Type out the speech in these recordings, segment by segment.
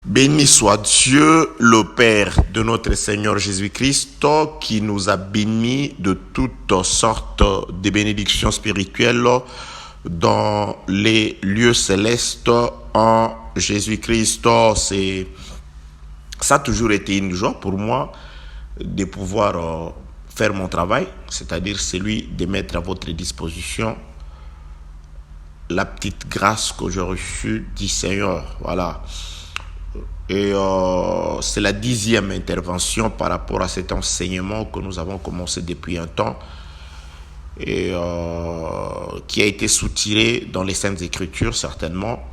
Béni soit Dieu, le Père de notre Seigneur Jésus-Christ, qui nous a bénis de toutes sortes de bénédictions spirituelles dans les lieux célestes en Jésus-Christ. Ça a toujours été une joie pour moi de pouvoir faire mon travail, c'est-à-dire celui de mettre à votre disposition la petite grâce que j'ai reçue du Seigneur. Voilà. Et c'est la 10e intervention par rapport à cet enseignement que nous avons commencé depuis un temps et qui a été soutiré dans les Saintes Écritures certainement.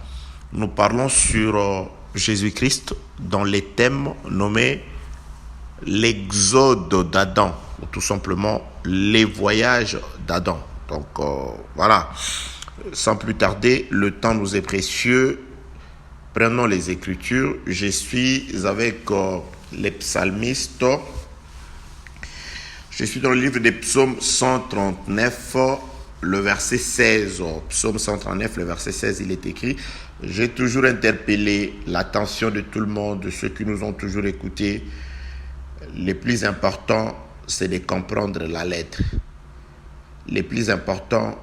Nous parlons sur Jésus-Christ dans les thèmes nommés l'exode d'Adam, ou tout simplement les voyages d'Adam. Donc voilà, sans plus tarder, le temps nous est précieux. Prenons les Écritures. Je suis avec les psalmistes. Je suis dans le livre des psaumes 139, le verset 16. Psaume 139, le verset 16, il est écrit: j'ai toujours interpellé l'attention de tout le monde, de ceux qui nous ont toujours écoutés. Le plus important, c'est de comprendre la lettre. Le plus important,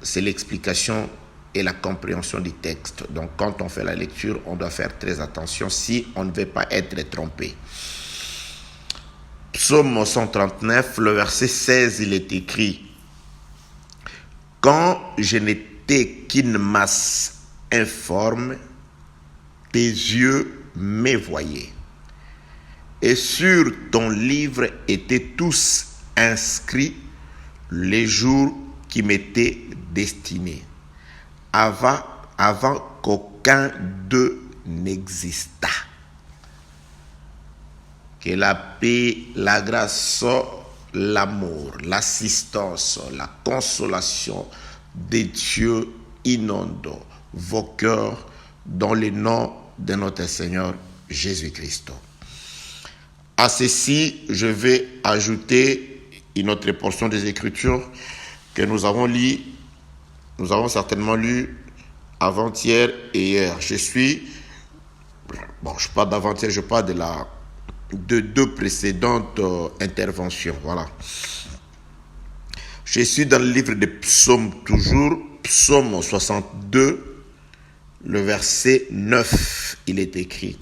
c'est l'explication et la compréhension du texte. Donc quand on fait la lecture, on doit faire très attention si on ne veut pas être trompé. Psaume 139, le verset 16, il est écrit: quand je n'étais qu'une masse informe, tes yeux me voyaient. Et sur ton livre étaient tous inscrits les jours qui m'étaient destinés, avant qu'aucun d'eux n'existât. Que la paix, la grâce, l'amour, l'assistance, la consolation de Dieu inonde vos cœurs dans le nom de notre Seigneur Jésus-Christ. À ceci, je vais ajouter une autre portion des Écritures que nous avons lu. Nous avons certainement lu avant-hier et hier. Je parle d'avant-hier, je parle de deux précédentes interventions. Voilà. Je suis dans le livre des psaumes toujours, psaume 62, le verset 9, il est écrit: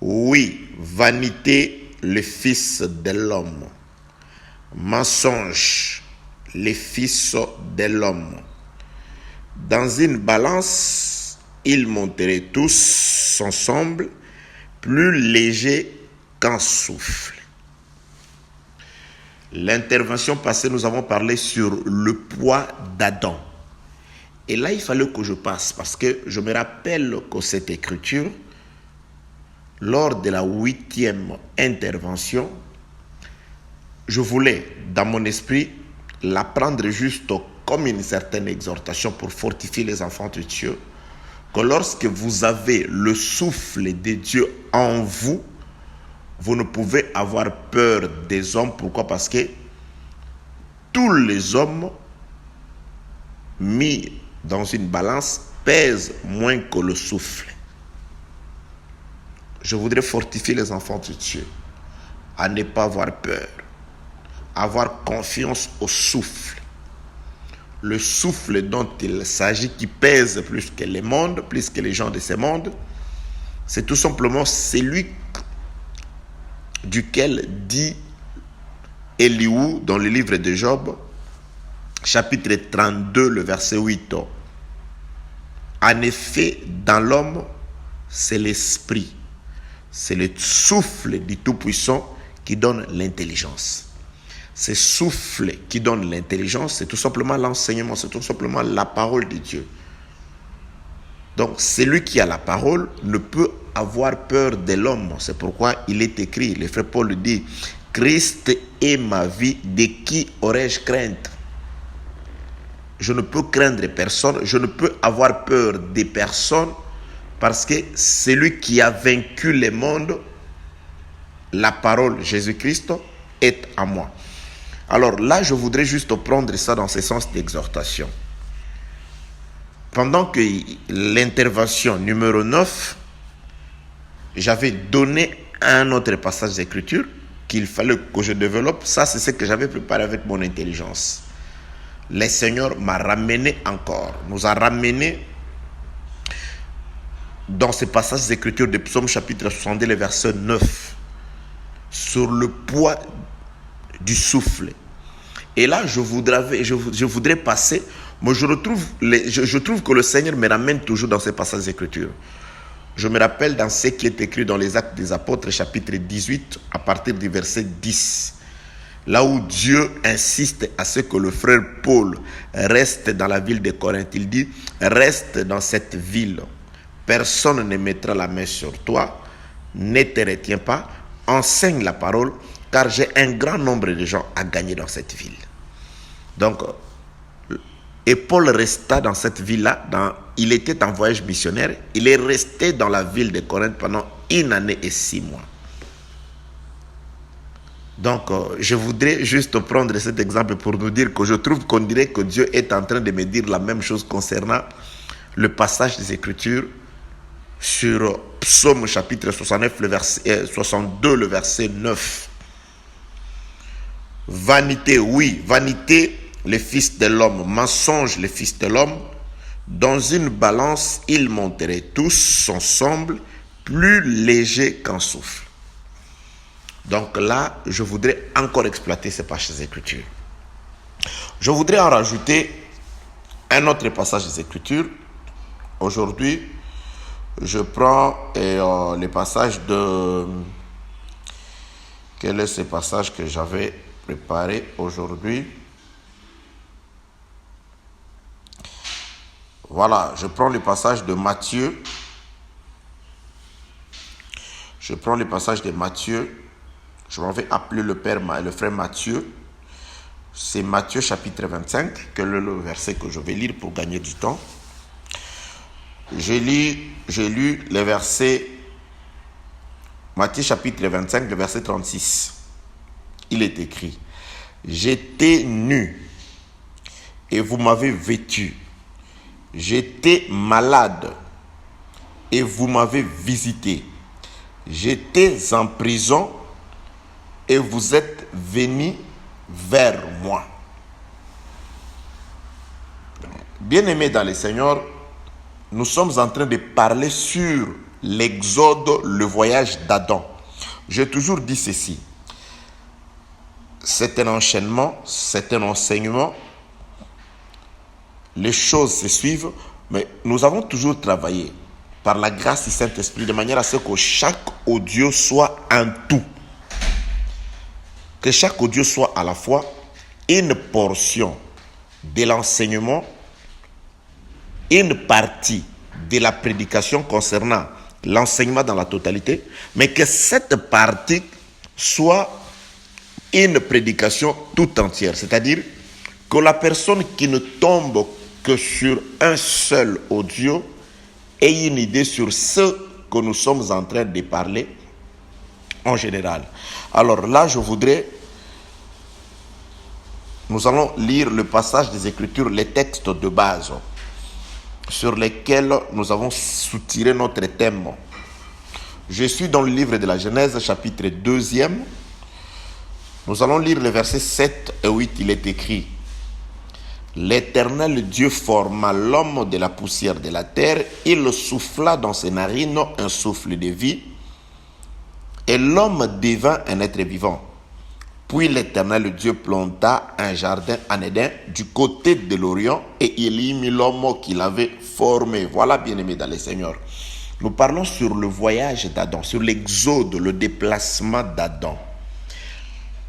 oui, vanité, le fils de l'homme, mensonge, les fils de l'homme. Dans une balance, ils monteraient tous ensemble, plus légers qu'un souffle. L'intervention passée, nous avons parlé sur le poids d'Adam. Et là, il fallait que je passe, parce que je me rappelle que cette écriture, lors de la 8e intervention, je voulais, dans mon esprit, la prendre juste comme une certaine exhortation pour fortifier les enfants de Dieu, que lorsque vous avez le souffle de Dieu en vous, vous ne pouvez avoir peur des hommes. Pourquoi? Parce que tous les hommes mis dans une balance pèsent moins que le souffle. Je voudrais fortifier les enfants de Dieu à ne pas avoir peur, avoir confiance au souffle. Le souffle dont il s'agit, qui pèse plus que les mondes, plus que les gens de ce monde, c'est tout simplement celui duquel dit Elihu dans le livre de Job, chapitre 32, le verset 8. En effet, dans l'homme, c'est l'esprit, c'est le souffle du Tout-Puissant qui donne l'intelligence. Ce souffle qui donne l'intelligence, c'est tout simplement l'enseignement, c'est tout simplement la parole de Dieu. Donc, celui qui a la parole ne peut avoir peur de l'homme. C'est pourquoi il est écrit, le frère Paul dit: Christ est ma vie, de qui aurais-je crainte? Je ne peux craindre personne, je ne peux avoir peur des personnes, parce que celui qui a vaincu le monde, la parole Jésus-Christ, est à moi. Alors là, je voudrais juste prendre ça dans ce sens d'exhortation. Pendant que l'intervention numéro 9 j'avais donné un autre passage d'écriture qu'il fallait que je développe. Ça, c'est ce que j'avais préparé avec mon intelligence. Le Seigneur m'a ramené encore, nous a ramené dans ce passage d'écriture de Psaume chapitre 62, le verset 9, sur le poids du souffle. Et là, je voudrais passer, mais je trouve que le Seigneur me ramène toujours dans ces passages d'écriture. Je me rappelle dans ce qui est écrit dans les Actes des Apôtres, chapitre 18, à partir du verset 10. Là où Dieu insiste à ce que le frère Paul reste dans la ville de Corinthe. Il dit, reste dans cette ville. Personne ne mettra la main sur toi, ne te retiens pas, enseigne la parole, car j'ai un grand nombre de gens à gagner dans cette ville. Donc, et Paul resta dans cette ville-là, il était en voyage missionnaire, il est resté dans la ville de Corinthe pendant 1 année et 6 mois. Donc, je voudrais juste prendre cet exemple pour nous dire que je trouve qu'on dirait que Dieu est en train de me dire la même chose concernant le passage des Écritures sur Psaume chapitre 69, 62, le verset 9. Vanité, oui, vanité, les fils de l'homme, mensonge, les fils de l'homme, dans une balance, ils monteraient tous ensemble, plus légers qu'un souffle. Donc là, je voudrais encore exploiter ces passages des Écritures. Je voudrais en rajouter un autre passage des Écritures. Aujourd'hui, je prends le passage de... Quel est ce passage que j'avais préparé aujourd'hui? Voilà, je prends le passage de Matthieu. Je prends le passage de Matthieu. Je m'en vais appeler le frère Matthieu. C'est Matthieu chapitre 25, que le verset que je vais lire pour gagner du temps. J'ai lu le verset, Matthieu chapitre 25, le verset 36. Il est écrit, « J'étais nu et vous m'avez vêtu. J'étais malade et vous m'avez visité. J'étais en prison et vous êtes venus vers moi. » Bien-aimés dans le Seigneur, nous sommes en train de parler sur l'exode, le voyage d'Adam. J'ai toujours dit ceci. C'est un enchaînement, c'est un enseignement. Les choses se suivent, mais nous avons toujours travaillé par la grâce du Saint-Esprit de manière à ce que chaque audio soit un tout. Que chaque audio soit à la fois une portion de l'enseignement, une partie de la prédication concernant l'enseignement dans la totalité, mais que cette partie soit une prédication tout entière. C'est-à-dire que la personne qui ne tombe que sur un seul audio ait une idée sur ce que nous sommes en train de parler en général. Alors là, nous allons lire le passage des Écritures, les textes de base sur lesquels nous avons soutiré notre thème. Je suis dans le livre de la Genèse, chapitre 2e. Nous allons lire les versets 7 et 8. Il est écrit, « L'Éternel Dieu forma l'homme de la poussière de la terre, il souffla dans ses narines un souffle de vie, et l'homme devint un être vivant. Puis l'Éternel Dieu planta un jardin en Éden du côté de l'Orient et il y mit l'homme qu'il avait formé. » Voilà, bien-aimés dans le Seigneur. Nous parlons sur le voyage d'Adam, sur l'exode, le déplacement d'Adam.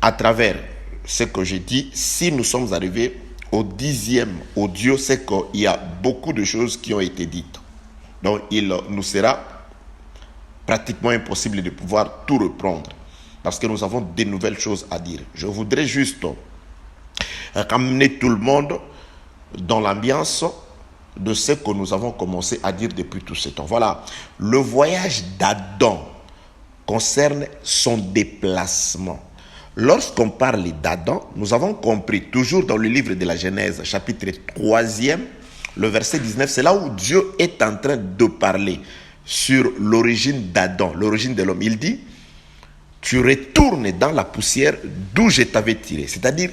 À travers ce que j'ai dit, si nous sommes arrivés au 10e audio, c'est qu'il y a beaucoup de choses qui ont été dites. Donc, il nous sera pratiquement impossible de pouvoir tout reprendre, parce que nous avons de nouvelles choses à dire. Je voudrais juste ramener tout le monde dans l'ambiance de ce que nous avons commencé à dire depuis tout ce temps. Voilà, le voyage d'Adam concerne son déplacement. Lorsqu'on parle d'Adam, nous avons compris, toujours dans le livre de la Genèse, chapitre 3e, le verset 19, c'est là où Dieu est en train de parler sur l'origine d'Adam, l'origine de l'homme. Il dit, tu retournes dans la poussière d'où je t'avais tiré. C'est-à-dire,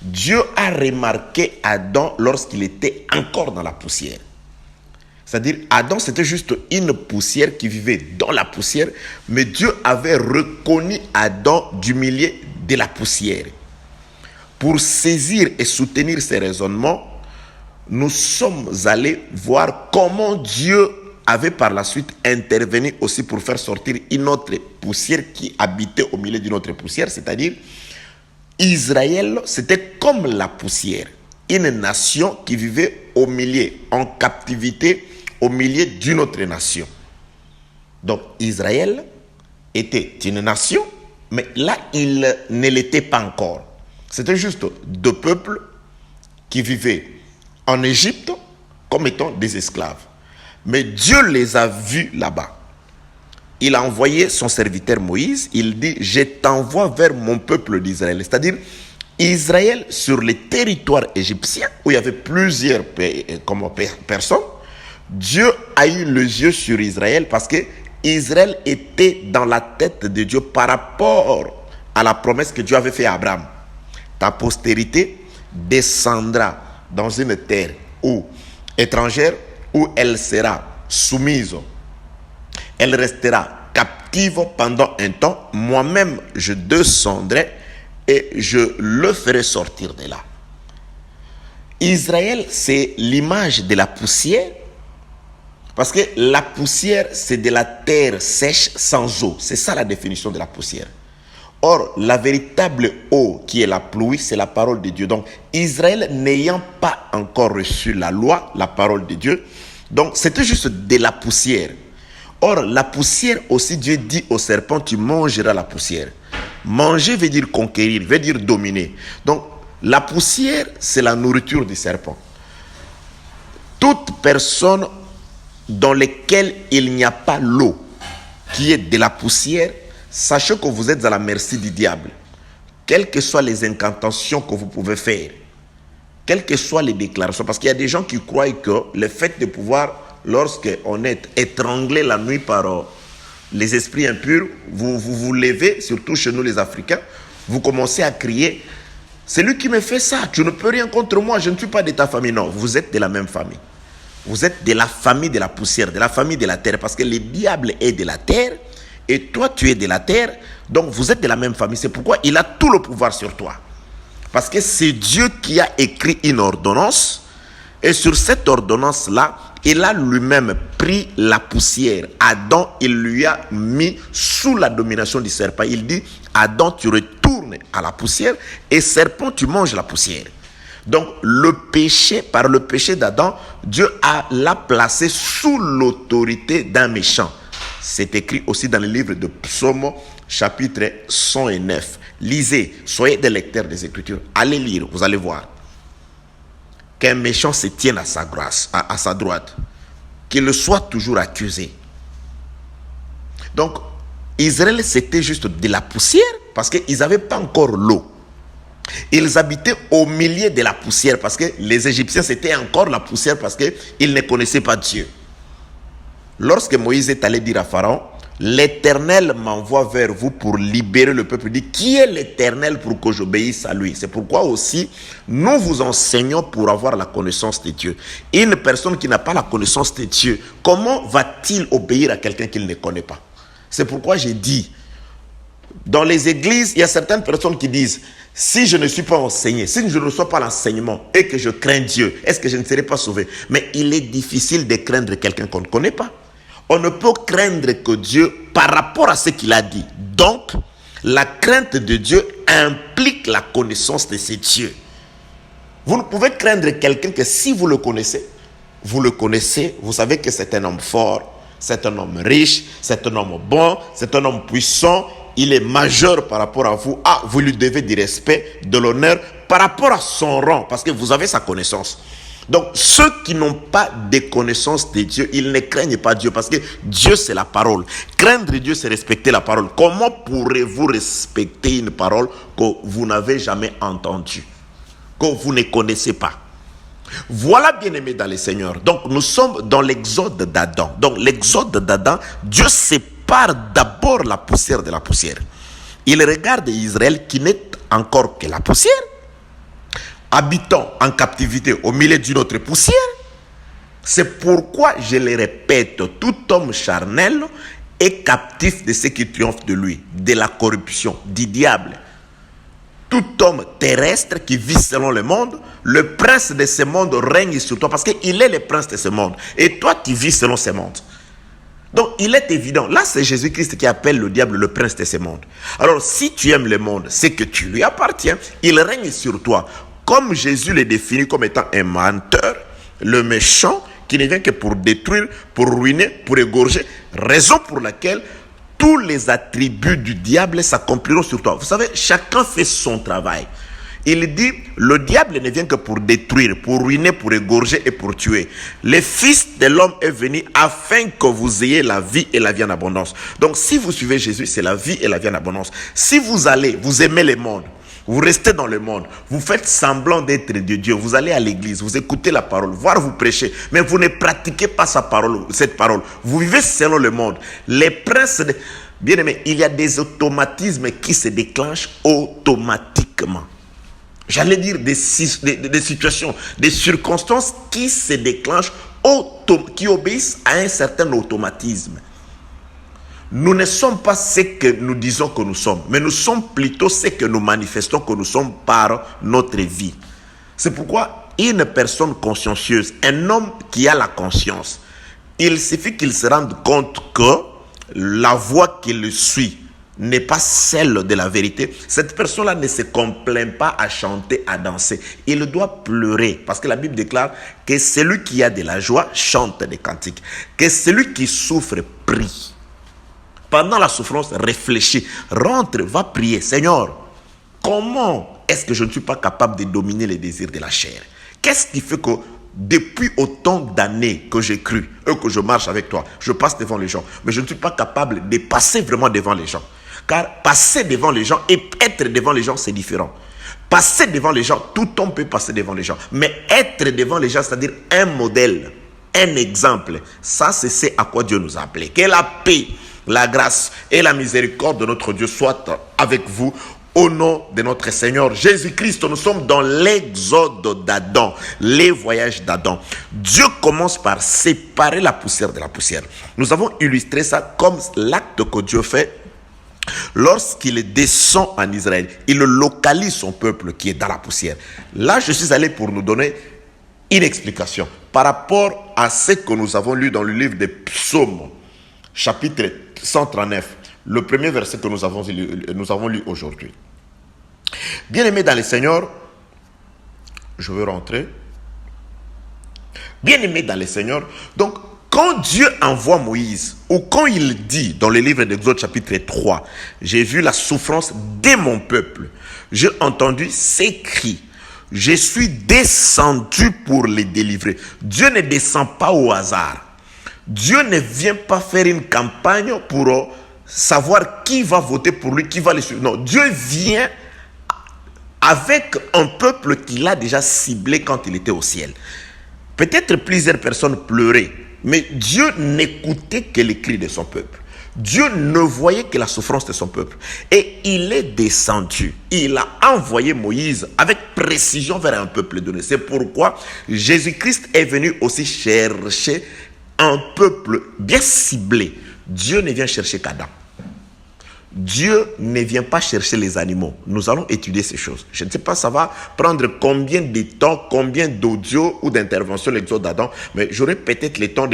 Dieu a remarqué Adam lorsqu'il était encore dans la poussière. C'est-à-dire, Adam, c'était juste une poussière qui vivait dans la poussière, mais Dieu avait reconnu Adam du milieu de la poussière. Pour saisir et soutenir ces raisonnements, nous sommes allés voir comment Dieu avait par la suite intervenu aussi pour faire sortir une autre poussière qui habitait au milieu d'une autre poussière, c'est-à-dire Israël, c'était comme la poussière, une nation qui vivait au milieu, en captivité, au milieu d'une autre nation. Donc Israël était une nation, mais là, il ne l'était pas encore. C'était juste deux peuples qui vivaient en Égypte comme étant des esclaves. Mais Dieu les a vus là-bas. Il a envoyé son serviteur Moïse. Il dit, je t'envoie vers mon peuple d'Israël. C'est-à-dire, Israël sur le territoire égyptien, où il y avait plusieurs personnes, Dieu a eu les yeux sur Israël parce que Israël était dans la tête de Dieu par rapport à la promesse que Dieu avait faite à Abraham. Ta postérité descendra dans une terre étrangère où elle sera soumise. Elle restera captive pendant un temps. Moi-même, je descendrai et je le ferai sortir de là. Israël, c'est l'image de la poussière. Parce que la poussière, c'est de la terre sèche sans eau. C'est ça la définition de la poussière. Or, la véritable eau qui est la pluie, c'est la parole de Dieu. Donc, Israël n'ayant pas encore reçu la loi, la parole de Dieu, donc c'était juste de la poussière. Or, la poussière aussi, Dieu dit au serpent, tu mangeras la poussière. Manger veut dire conquérir, veut dire dominer. Donc, la poussière, c'est la nourriture du serpent. Toute personne dans laquelle il n'y a pas l'eau, qui est de la poussière, sachez que vous êtes à la merci du diable. Quelles que soient les incantations que vous pouvez faire, quelles que soient les déclarations, parce qu'il y a des gens qui croient que le fait de pouvoir, lorsqu'on est étranglé la nuit par les esprits impurs, vous levez, surtout chez nous les Africains, vous commencez à crier, c'est lui qui me fait ça, tu ne peux rien contre moi, je ne suis pas de ta famille. Non, vous êtes de la même famille. Vous êtes de la famille de la poussière, de la famille de la terre, parce que le diable est de la terre, et toi tu es de la terre, donc vous êtes de la même famille. C'est pourquoi il a tout le pouvoir sur toi. Parce que c'est Dieu qui a écrit une ordonnance, et sur cette ordonnance-là, il a lui-même pris la poussière. Adam, il lui a mis sous la domination du serpent. Il dit, Adam, tu retournes à la poussière, et serpent, tu manges la poussière. Donc, le péché, par le péché d'Adam, Dieu l'a placé sous l'autorité d'un méchant. C'est écrit aussi dans le livre de Psaume, chapitre 109. Lisez, soyez des lecteurs des Écritures. Allez lire, vous allez voir. Qu'un méchant se tienne à sa grâce, à sa droite. Qu'il soit toujours accusé. Donc, Israël, c'était juste de la poussière parce qu'ils n'avaient pas encore l'eau. Ils habitaient au milieu de la poussière parce que les Égyptiens, c'était encore la poussière parce qu'ils ne connaissaient pas Dieu. Lorsque Moïse est allé dire à Pharaon, l'Éternel m'envoie vers vous pour libérer le peuple. Il dit, qui est l'Éternel pour que j'obéisse à lui? C'est pourquoi aussi, nous vous enseignons pour avoir la connaissance de Dieu. Une personne qui n'a pas la connaissance de Dieu, comment va-t-il obéir à quelqu'un qu'il ne connaît pas? C'est pourquoi j'ai dit, dans les églises, il y a certaines personnes qui disent, si je ne suis pas enseigné, si je ne reçois pas l'enseignement et que je crains Dieu, est-ce que je ne serai pas sauvé? Mais il est difficile de craindre quelqu'un qu'on ne connaît pas. On ne peut craindre que Dieu par rapport à ce qu'il a dit. Donc, la crainte de Dieu implique la connaissance de ce Dieu. Vous ne pouvez craindre quelqu'un que si vous le connaissez, vous savez que c'est un homme fort, c'est un homme riche, c'est un homme bon, c'est un homme puissant, il est majeur par rapport à vous. Ah, vous lui devez du respect, de l'honneur par rapport à son rang, parce que vous avez sa connaissance. Donc, ceux qui n'ont pas de connaissance de Dieu, ils ne craignent pas Dieu, parce que Dieu, c'est la parole. Craindre Dieu, c'est respecter la parole. Comment pourrez-vous respecter une parole que vous n'avez jamais entendue, que vous ne connaissez pas? Voilà, bien-aimés dans le Seigneur. Donc, nous sommes dans l'exode d'Adam. Donc, l'exode d'Adam, Dieu sépare d'abord la poussière de la poussière. Il regarde Israël qui n'est encore que la poussière, habitant en captivité au milieu d'une autre poussière. C'est pourquoi, je le répète, tout homme charnel est captif de ce qui triomphe de lui, de la corruption, du diable. Tout homme terrestre qui vit selon le monde, le prince de ce monde règne sur toi parce qu'il est le prince de ce monde. Et toi, tu vis selon ce monde. Donc, il est évident. Là, c'est Jésus-Christ qui appelle le diable le prince de ce monde. Alors, si tu aimes le monde, c'est que tu lui appartiens. Il règne sur toi. Comme Jésus le définit comme étant un menteur, le méchant, qui ne vient que pour détruire, pour ruiner, pour égorger. Raison pour laquelle tous les attributs du diable s'accompliront sur toi. Vous savez, chacun fait son travail. Il dit, le diable ne vient que pour détruire, pour ruiner, pour égorger et pour tuer. Le Fils de l'homme est venu afin que vous ayez la vie et la vie en abondance. Donc, si vous suivez Jésus, c'est la vie et la vie en abondance. Si vous allez, vous aimez le monde, vous restez dans le monde, vous faites semblant d'être de Dieu, vous allez à l'église, vous écoutez la parole, voire vous prêchez, mais vous ne pratiquez pas cette parole. Vous vivez selon le monde. Les princes, bien aimé, il y a des automatismes qui se déclenchent automatiquement. J'allais dire des situations, des circonstances qui se déclenchent, qui obéissent à un certain automatisme. Nous ne sommes pas ce que nous disons que nous sommes, mais nous sommes plutôt ce que nous manifestons que nous sommes par notre vie. C'est pourquoi une personne consciencieuse, un homme qui a la conscience, il suffit qu'il se rende compte que la voie qu'il suit n'est pas celle de la vérité. Cette personne-là ne se complaint pas à chanter, à danser. Il doit pleurer parce que la Bible déclare que celui qui a de la joie chante des cantiques, que celui qui souffre prie. Pendant la souffrance, réfléchis, rentre, va prier. Seigneur, comment est-ce que je ne suis pas capable de dominer les désirs de la chair? Qu'est-ce qui fait que depuis autant d'années que j'ai cru et que je marche avec toi, je passe devant les gens, mais je ne suis pas capable de passer vraiment devant les gens? Car passer devant les gens et être devant les gens, c'est différent. Passer devant les gens, tout homme peut passer devant les gens. Mais être devant les gens, c'est-à-dire un modèle, un exemple, ça c'est ce à quoi Dieu nous a appelés. Que la paix, la grâce et la miséricorde de notre Dieu soient avec vous au nom de notre Seigneur Jésus-Christ. Nous sommes dans l'exode d'Adam, les voyages d'Adam. Dieu commence par séparer la poussière de la poussière. Nous avons illustré ça comme l'acte que Dieu fait lorsqu'il descend en Israël. Il localise son peuple qui est dans la poussière. Là, je suis allé pour nous donner une explication par rapport à ce que nous avons lu dans le livre des Psaumes, chapitre 139, le premier verset que nous avons lu aujourd'hui. Bien-aimés dans le Seigneur, je veux rentrer. Bien-aimés dans le Seigneur, donc quand Dieu envoie Moïse, ou quand il dit dans le livre d'Exode chapitre 3, j'ai vu la souffrance de mon peuple, j'ai entendu ces cris, je suis descendu pour les délivrer. Dieu ne descend pas au hasard. Dieu ne vient pas faire une campagne pour savoir qui va voter pour lui, qui va le suivre. Non, Dieu vient avec un peuple qu'il a déjà ciblé quand il était au ciel. Peut-être plusieurs personnes pleuraient, mais Dieu n'écoutait que les cris de son peuple. Dieu ne voyait que la souffrance de son peuple. Et il est descendu. Il a envoyé Moïse avec précision vers un peuple donné. C'est pourquoi Jésus-Christ est venu aussi chercher un peuple bien ciblé. Dieu ne vient chercher qu'Adam. Dieu ne vient pas chercher les animaux. Nous allons étudier ces choses. Je ne sais pas, ça va prendre combien de temps, combien d'audio ou d'intervention l'exode d'Adam, mais j'aurai peut-être le temps,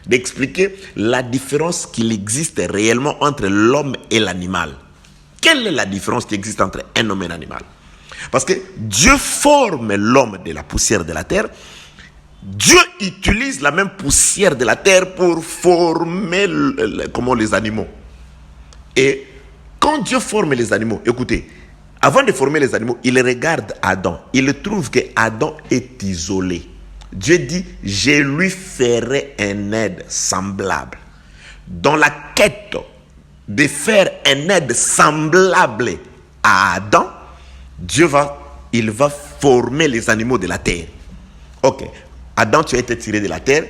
d'expliquer la différence qu'il existe réellement entre l'homme et l'animal. Quelle est la différence qui existe entre un homme et un animal? Parce que Dieu forme l'homme de la poussière de la terre. Dieu utilise la même poussière de la terre pour former les animaux. Et quand Dieu forme les animaux, écoutez, avant de former les animaux, il regarde Adam. Il trouve que Adam est isolé. Dieu dit, je lui ferai un aide semblable. Dans la quête de faire un aide semblable à Adam, il va former les animaux de la terre. Ok, Adam, tu as été tiré de la terre.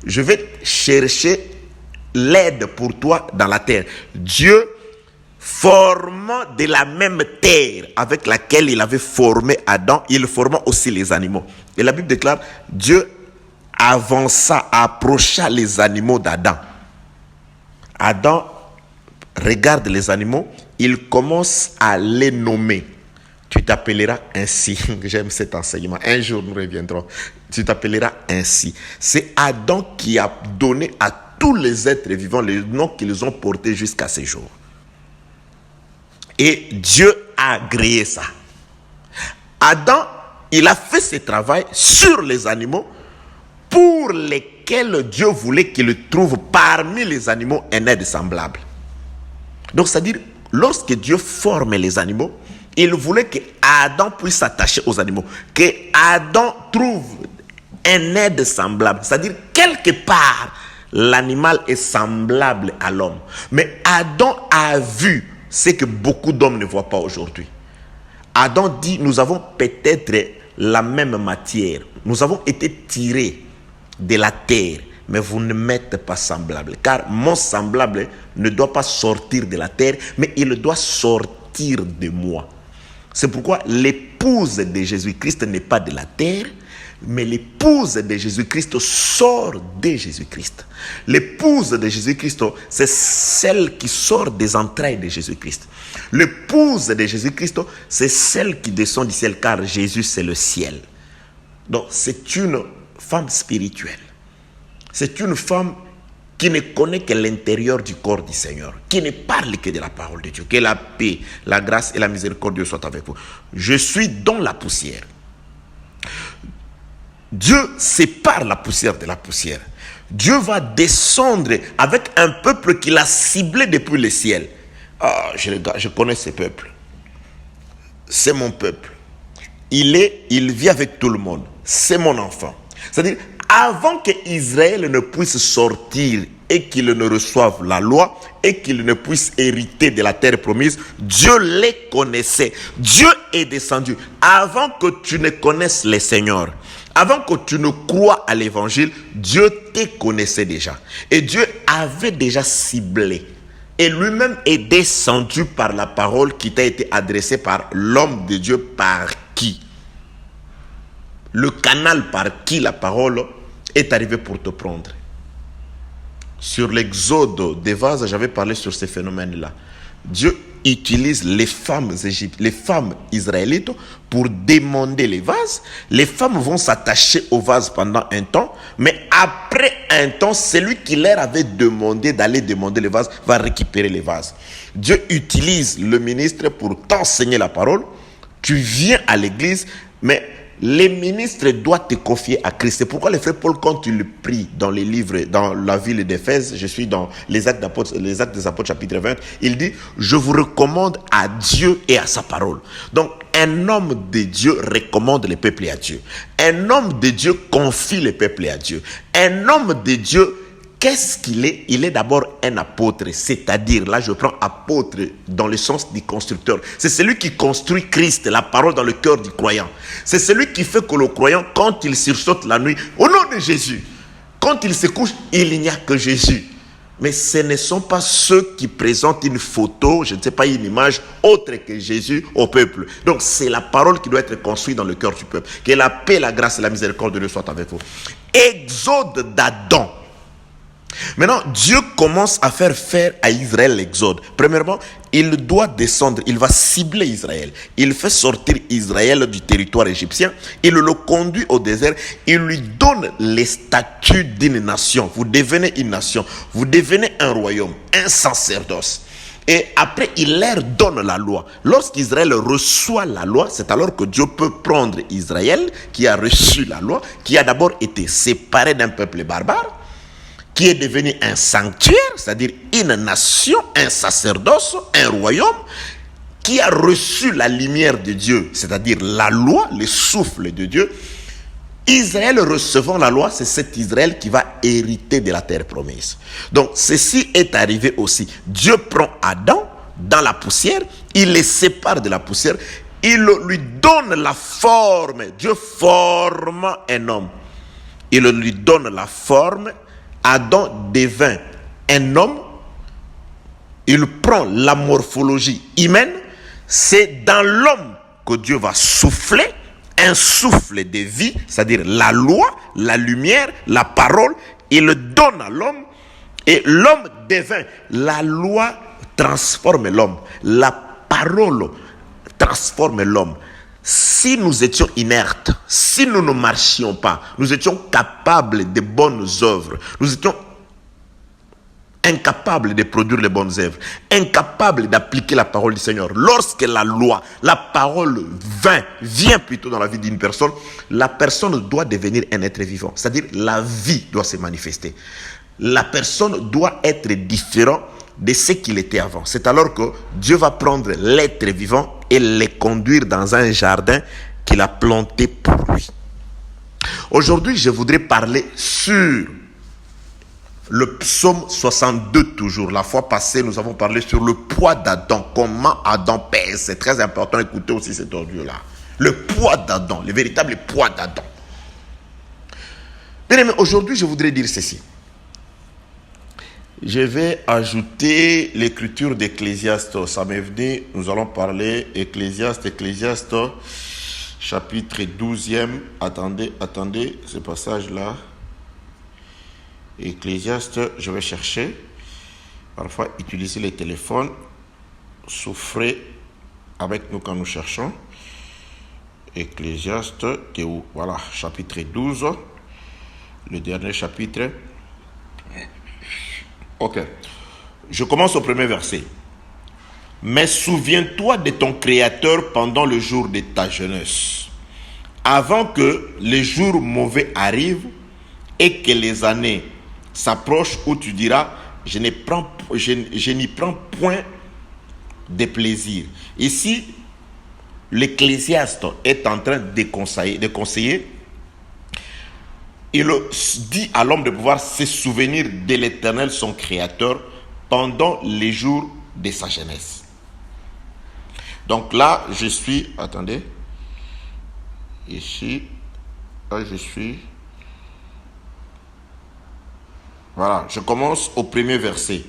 Je vais chercher l'aide pour toi dans la terre. Dieu, formant de la même terre avec laquelle il avait formé Adam, il forma aussi les animaux. Et la Bible déclare, Dieu avança, approcha les animaux d'Adam. Adam regarde les animaux, il commence à les nommer. Tu t'appelleras ainsi. J'aime cet enseignement. Un jour, nous reviendrons. Tu t'appelleras ainsi. C'est Adam qui a donné à tous les êtres vivants les noms qu'ils ont portés jusqu'à ce jour. Et Dieu a agréé ça. Adam, il a fait ce travail sur les animaux pour lesquels Dieu voulait qu'il trouve parmi les animaux un aide semblable. Donc, c'est-à-dire, lorsque Dieu forme les animaux, il voulait que Adam puisse s'attacher aux animaux, que Adam trouve un aide semblable. C'est-à-dire, quelque part, l'animal est semblable à l'homme. Mais Adam a vu ce que beaucoup d'hommes ne voient pas aujourd'hui. Adam dit, nous avons peut-être la même matière. Nous avons été tirés de la terre, mais vous ne m'êtes pas semblable. Car mon semblable ne doit pas sortir de la terre, mais il doit sortir de moi. C'est pourquoi l'épouse de Jésus-Christ n'est pas de la terre, mais l'épouse de Jésus-Christ sort de Jésus-Christ. L'épouse de Jésus-Christ, c'est celle qui sort des entrailles de Jésus-Christ. L'épouse de Jésus-Christ, c'est celle qui descend du ciel, car Jésus, c'est le ciel. Donc, c'est une femme spirituelle. C'est une femme qui ne connaît que l'intérieur du corps du Seigneur, qui ne parle que de la parole de Dieu. Que la paix, la grâce et la miséricorde de Dieu soient avec vous. Je suis dans la poussière. Dieu sépare la poussière de la poussière. Dieu va descendre avec un peuple qu'il a ciblé depuis le ciel. Ah, je connais ce peuple. C'est mon peuple. Il vit avec tout le monde. C'est mon enfant. C'est-à-dire, avant qu'Israël ne puisse sortir et qu'il ne reçoive la loi et qu'il ne puisse hériter de la terre promise, Dieu les connaissait. Dieu est descendu. Avant que tu ne connaisses le Seigneur, avant que tu ne crois à l'évangile, Dieu te connaissait déjà. Et Dieu avait déjà ciblé. Et lui-même est descendu par la parole qui t'a été adressée par l'homme de Dieu, par qui? Le canal par qui la parole est arrivée pour te prendre. Sur l'exode des vases, j'avais parlé sur ces phénomènes-là. Dieu utilise les femmes israélites pour demander les vases. Les femmes vont s'attacher aux vases pendant un temps, mais après un temps, celui qui leur avait demandé d'aller demander les vases va récupérer les vases. Dieu utilise le ministre pour t'enseigner la parole. Tu viens à l'église, mais les ministres doivent te confier à Christ. C'est pourquoi le frère Paul, quand il prie dans les livres, dans la ville d'Éphèse, je suis dans les actes des apôtres chapitre 20, il dit, je vous recommande à Dieu et à sa parole. Donc, un homme de Dieu recommande le peuple à Dieu. Un homme de Dieu confie le peuple à Dieu. Un homme de Dieu, qu'est-ce qu'il est? Il est d'abord un apôtre, c'est-à-dire, là je prends apôtre dans le sens du constructeur. C'est celui qui construit Christ, la parole dans le cœur du croyant. C'est celui qui fait que le croyant, quand il sursaute la nuit, au nom de Jésus, quand il se couche, il n'y a que Jésus. Mais ce ne sont pas ceux qui présentent une photo, je ne sais pas, une image autre que Jésus au peuple. Donc c'est la parole qui doit être construite dans le cœur du peuple. Que la paix, la grâce et la miséricorde de Dieu soient avec vous. Exode d'Adam. Maintenant, Dieu commence à faire à Israël l'exode. Premièrement, il doit descendre, il va cibler Israël. Il fait sortir Israël du territoire égyptien. Il le conduit au désert. Il lui donne les statuts d'une nation. Vous devenez une nation. Vous devenez un royaume, un sacerdoce. Et après, il leur donne la loi. Lorsqu'Israël reçoit la loi, c'est alors que Dieu peut prendre Israël, qui a reçu la loi, qui a d'abord été séparé d'un peuple barbare, qui est devenu un sanctuaire, c'est-à-dire une nation, un sacerdoce, un royaume, qui a reçu la lumière de Dieu, c'est-à-dire la loi, le souffle de Dieu. Israël recevant la loi, c'est cet Israël qui va hériter de la terre promise. Donc, ceci est arrivé aussi. Dieu prend Adam dans la poussière, il les sépare de la poussière, il lui donne la forme. Dieu forme un homme. il lui donne la forme. Adam devint un homme. Il prend la morphologie humaine. C'est dans l'homme que Dieu va souffler un souffle de vie, c'est-à-dire la loi, la lumière, la parole. Il le donne à l'homme et l'homme devint. La loi transforme l'homme. La parole transforme l'homme. Si nous étions inertes, si nous ne marchions pas, nous étions capables de bonnes œuvres, nous étions incapables de produire les bonnes œuvres, incapables d'appliquer la parole du Seigneur. Lorsque la loi, la parole vient plutôt dans la vie d'une personne, la personne doit devenir un être vivant. C'est-à-dire la vie doit se manifester. La personne doit être différente de ce qu'il était avant. C'est alors que Dieu va prendre l'être vivant et le conduire dans un jardin qu'il a planté pour lui. Aujourd'hui, je voudrais parler sur le psaume 62 toujours. La fois passée, nous avons parlé sur le poids d'Adam. Comment Adam pèse. C'est très important d'écouter aussi cet audio-là. Le poids d'Adam, le véritable poids d'Adam. Bien aimé, aujourd'hui, je voudrais dire ceci. Je vais ajouter l'écriture d'Ecclésiaste. Ça m'est venu, nous allons parler Ecclésiaste, chapitre 12e. Attendez, ce passage-là. Ecclésiaste, je vais chercher. Parfois, utiliser les téléphones. Souffrez avec nous quand nous cherchons. Ecclésiaste, t'es où? Voilà, chapitre 12. Le dernier chapitre. Ok. Je commence au premier verset. Mais souviens-toi de ton Créateur pendant le jour de ta jeunesse, avant que les jours mauvais arrivent et que les années s'approchent où tu diras, je n'y prends point de plaisir. Ici, l'Ecclésiaste est en train de conseiller. Il dit à l'homme de pouvoir se souvenir de l'Éternel, son Créateur, pendant les jours de sa jeunesse. Donc là, je suis... Attendez. Ici, là, je suis... Voilà, je commence au premier verset.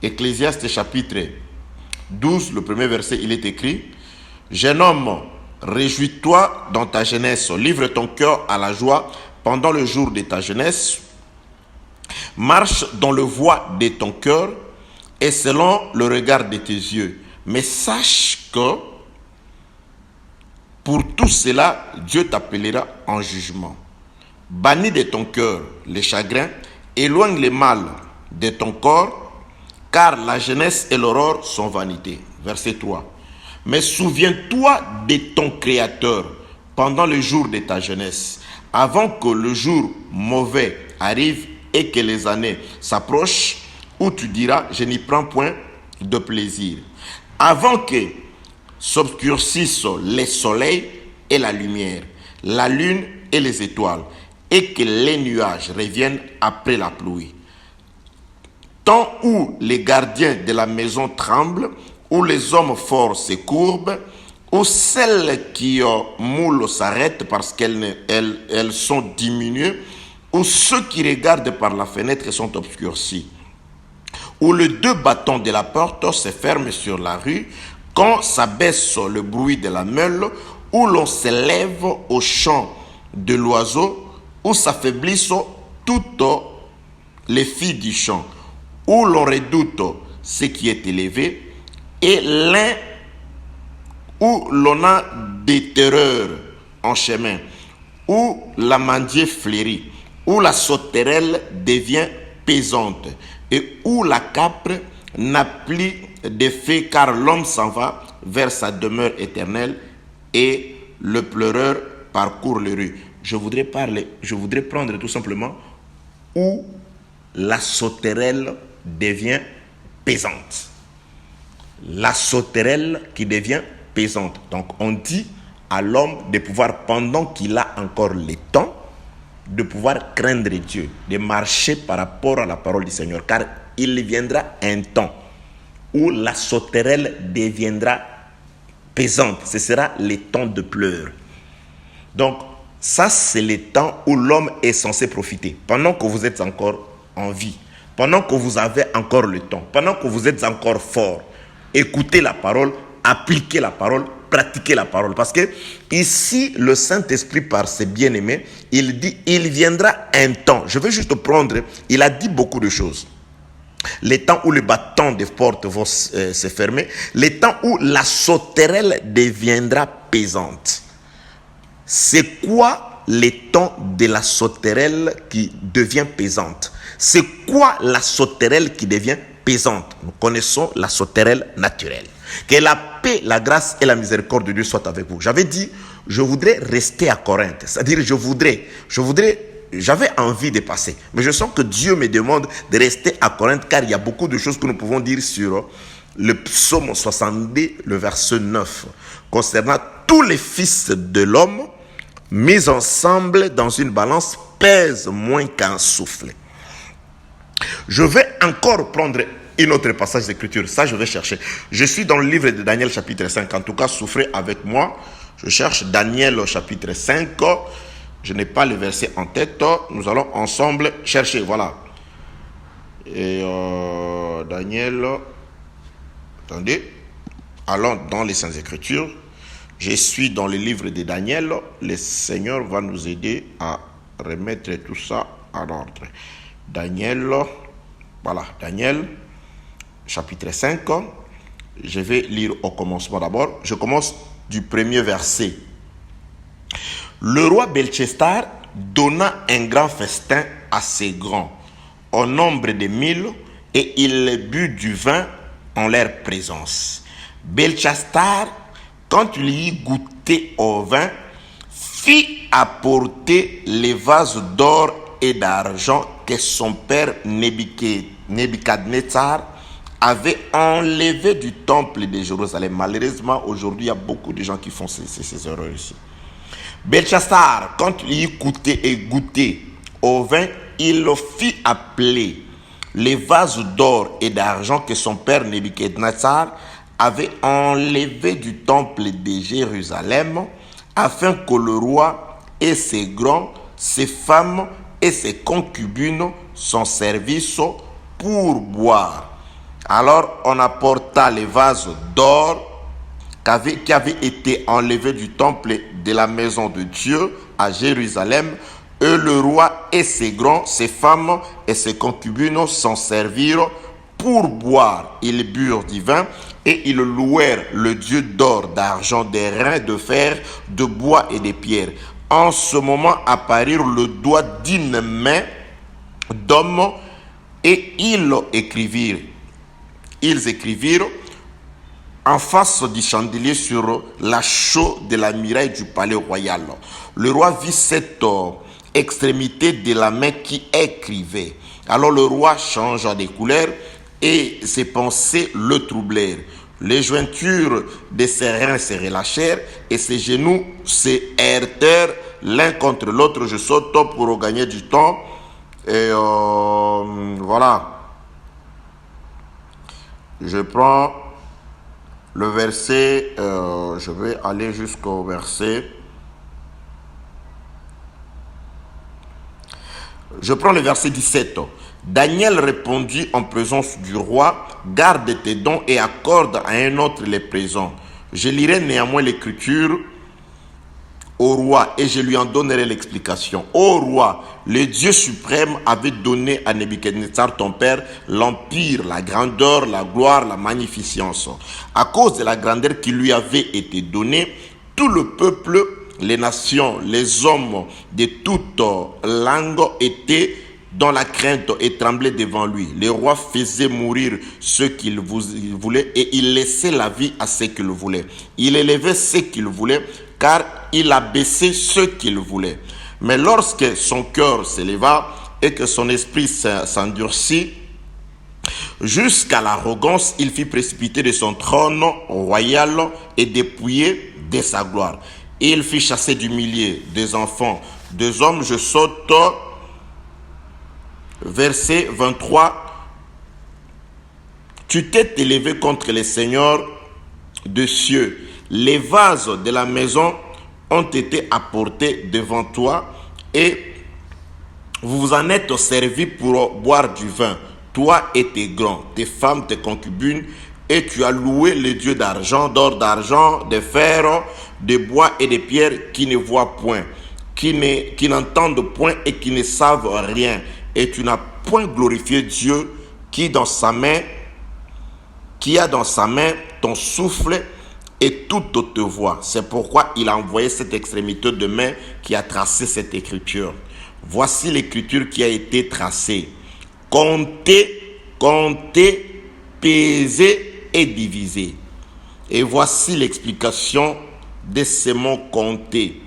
Ecclésiaste chapitre 12, le premier verset, il est écrit: Jeune homme, réjouis-toi dans ta jeunesse, livre ton cœur à la joie pendant le jour de ta jeunesse, marche dans le voie de ton cœur et selon le regard de tes yeux. Mais sache que pour tout cela, Dieu t'appellera en jugement. Bannis de ton cœur les chagrins, éloigne les mal de ton corps, car la jeunesse et l'aurore sont vanité. Verset 3. Mais souviens-toi de ton Créateur pendant le jour de ta jeunesse, avant que le jour mauvais arrive et que les années s'approchent, où tu diras, je n'y prends point de plaisir. Avant que s'obscurcissent les soleils et la lumière, la lune et les étoiles, et que les nuages reviennent après la pluie. Temps où les gardiens de la maison tremblent, où les hommes forts se courbent, où celles qui moulent s'arrêtent parce qu'elles sont diminuées, où ceux qui regardent par la fenêtre sont obscurcis, où les deux battants de la porte se ferment sur la rue, quand s'abaisse le bruit de la meule, où l'on s'élève au chant de l'oiseau, où s'affaiblissent toutes les filles du champ, où l'on redoute ce qui est élevé, et l'un où l'on a des terreurs en chemin, où la mandier fleurit, où la sauterelle devient pesante, et où la capre n'a plus d'effet, car l'homme s'en va vers sa demeure éternelle, et le pleureur parcourt les rues. Je voudrais prendre tout simplement où la sauterelle devient pesante. La sauterelle qui devient pesante. Donc on dit à l'homme de pouvoir, pendant qu'il a encore le temps, de pouvoir craindre Dieu, de marcher par rapport à la parole du Seigneur, car il viendra un temps où la sauterelle deviendra pesante. Ce sera le temps de pleurs. Donc Ça, c'est les temps où l'homme est censé profiter. Pendant que vous êtes encore en vie, pendant que vous avez encore le temps, pendant que vous êtes encore fort, écoutez la parole, appliquez la parole, pratiquez la parole. Parce que ici, le Saint-Esprit, par ses bien-aimés, il dit, il viendra un temps. Je vais juste prendre, il a dit beaucoup de choses. Les temps où les battants des portes vont se fermer, les temps où la sauterelle deviendra pesante. C'est quoi les temps de la sauterelle qui devient pesante? C'est quoi la sauterelle qui devient pesante? Nous connaissons la sauterelle naturelle. Que la paix, la grâce et la miséricorde de Dieu soient avec vous. J'avais dit, je voudrais rester à Corinthe. C'est-à-dire, j'avais envie de passer. Mais je sens que Dieu me demande de rester à Corinthe, car il y a beaucoup de choses que nous pouvons dire sur le psaume 62, le verset 9, concernant tous les fils de l'homme mis ensemble dans une balance pèsent moins qu'un souffle. Je vais encore prendre une autre passage d'écriture. Ça, je vais chercher. Je suis dans le livre de Daniel chapitre 5. En tout cas, souffrez avec moi. Je cherche Daniel chapitre 5. Je n'ai pas le verset en tête. Nous allons ensemble chercher. Voilà. Et Daniel. Attendez. Allons dans les Saintes Écritures. Je suis dans le livre de Daniel. Le Seigneur va nous aider à remettre tout ça en ordre. Daniel. Voilà. Daniel chapitre 5. Je vais lire au commencement d'abord. Je commence du premier verset. Le roi Belchestar donna un grand festin à ses grands, au nombre de 1000, et il but du vin en leur présence. Belchestar, quand il y goûté au vin, fit apporter les vases d'or et d'argent que son père Nebuchadnezzar avait enlevé du temple de Jérusalem. Malheureusement, aujourd'hui, il y a beaucoup de gens qui font ces erreurs ici. Belchestar, quand il y goûté au vin, il fit appeler les vases d'or et d'argent que son père Nebuchadnezzar avait enlevés du temple de Jérusalem, afin que le roi et ses grands, ses femmes et ses concubines s'en servissent pour boire. Alors on apporta les vases d'or qui avaient été enlevés du temple de la maison de Dieu à Jérusalem, et le roi et ses grands, ses femmes et ses concubines s'en servirent pour boire. Ils burent du vin et ils louèrent le Dieu d'or, d'argent, de reins, de fer, de bois et de pierres. En ce moment apparurent le doigt d'une main d'homme et ils écrivirent en face du chandelier sur la chaux de la muraille du palais royal. Le roi vit cette extrémité de la main qui écrivait. Alors le roi changea de couleur et ses pensées le troublèrent. Les jointures de ses reins se relâchèrent et ses genoux se heurtèrent l'un contre l'autre. Je saute pour gagner du temps. Et voilà. Je prends le verset, je vais aller jusqu'au verset. Je prends le verset 17. Daniel répondit en présence du roi, garde tes dons et accorde à un autre les présents. Je lirai néanmoins l'écriture au roi et je lui en donnerai l'explication. Ô roi, le Dieu suprême avait donné à Nebuchadnezzar ton père l'empire, la grandeur, la gloire, la magnificence. À cause de la grandeur qui lui avait été donnée, tout le peuple, les nations, les hommes de toutes langues étaient dans la crainte et tremblaient devant lui. Le roi faisait mourir ceux qu'il voulait et il laissait la vie à ceux qu'il voulait. Il élevait ceux qu'il voulait, car il abaissait ceux qu'il voulait. Mais lorsque son cœur s'éleva et que son esprit s'endurcit jusqu'à l'arrogance, il fit précipiter de son trône royal et dépouiller de sa gloire. Et il fit chasser du millier des enfants, des hommes. Je saute. Verset 23. Tu t'es élevé contre les seigneurs de cieux. Les vases de la maison ont été apportés devant toi et vous vous en êtes servis pour boire du vin, toi et tes grands, tes femmes, tes concubines, et tu as loué les dieux d'argent, d'or, d'argent, de fer, de bois et de pierres qui ne voient point, qui n'entendent point et qui ne savent rien. Et tu n'as point glorifié Dieu qui a dans sa main ton souffle et toute te voix. C'est pourquoi il a envoyé cette extrémité de main qui a tracé cette écriture. Voici l'écriture qui a été tracée. Comptez, pesez et divisez. Et voici l'explication de ces mots compter.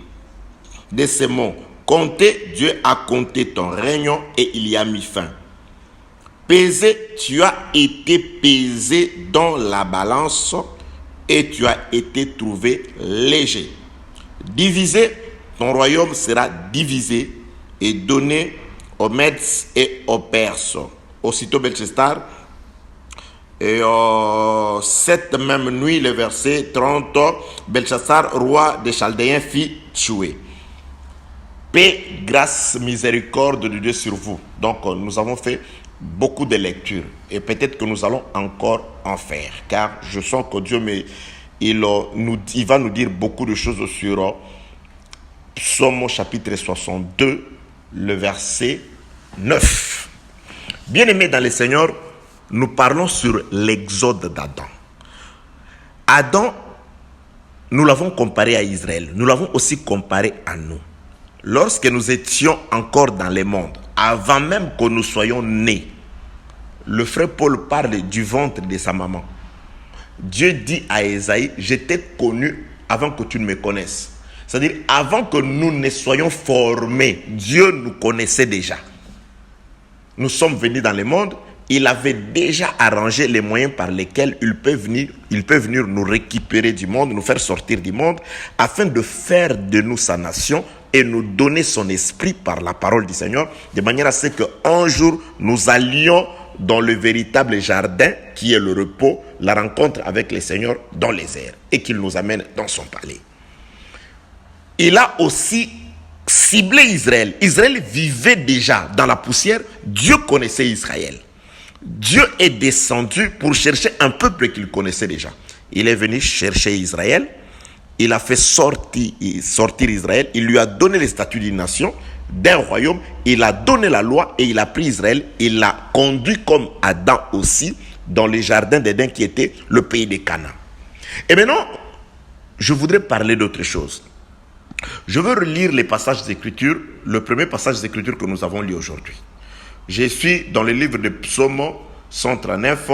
De ces mots. Compter, Dieu a compté ton règne et il y a mis fin. Peser, tu as été pesé dans la balance et tu as été trouvé léger. Diviser, ton royaume sera divisé et donné aux Mèdes et aux Perses. Aussitôt Belchestar, et cette même nuit, le verset 30, Belchassar, roi des Chaldéens, fit tuer. Paix, grâce, miséricorde de Dieu sur vous. Donc nous avons fait beaucoup de lectures et peut-être que nous allons encore en faire, car je sens que Dieu il va nous dire beaucoup de choses sur Psaume chapitre 62, le verset 9. Bien-aimés dans le Seigneur, nous parlons sur l'exode d'Adam. Adam, nous l'avons comparé à Israël, nous l'avons aussi comparé à nous. Lorsque nous étions encore dans le monde, avant même que nous soyons nés, le frère Paul parle du ventre de sa maman. Dieu dit à Ésaïe, je t'ai connu avant que tu ne me connaisses. C'est-à-dire, avant que nous ne soyons formés, Dieu nous connaissait déjà. Nous sommes venus dans le monde, il avait déjà arrangé les moyens par lesquels il peut venir nous récupérer du monde, nous faire sortir du monde, afin de faire de nous sa nation et nous donner son esprit par la parole du Seigneur, de manière à ce qu'un jour, nous allions dans le véritable jardin qui est le repos, la rencontre avec le Seigneur dans les airs et qu'il nous amène dans son palais. Il a aussi ciblé Israël. Israël vivait déjà dans la poussière. Dieu connaissait Israël. Dieu est descendu pour chercher un peuple qu'il connaissait déjà. Il est venu chercher Israël. Il a fait sortir Israël. Il lui a donné le statut d'une nation, d'un royaume. Il a donné la loi et il a pris Israël. Il l'a conduit comme Adam aussi dans le jardin d'Éden qui était le pays de Canaan. Et maintenant, je voudrais parler d'autre chose. Je veux relire les passages d'Écriture, le premier passage d'Écriture que nous avons lu aujourd'hui. Je suis dans le livre de Psaume 139.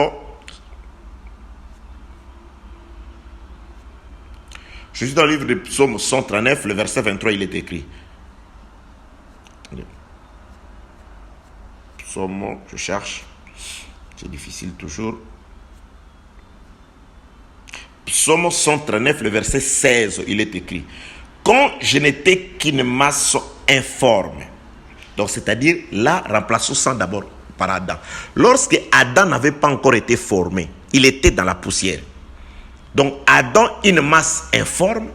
Je suis dans le livre de Psaume 139, le verset 23, il est écrit. Psaume, je cherche, c'est difficile toujours. Psaume 139, le verset 16, il est écrit. Quand je n'étais qu'une masse informe. Donc, c'est-à-dire, là, remplaçons ça d'abord par Adam. Lorsque Adam n'avait pas encore été formé, il était dans la poussière. Donc, Adam, une masse informe,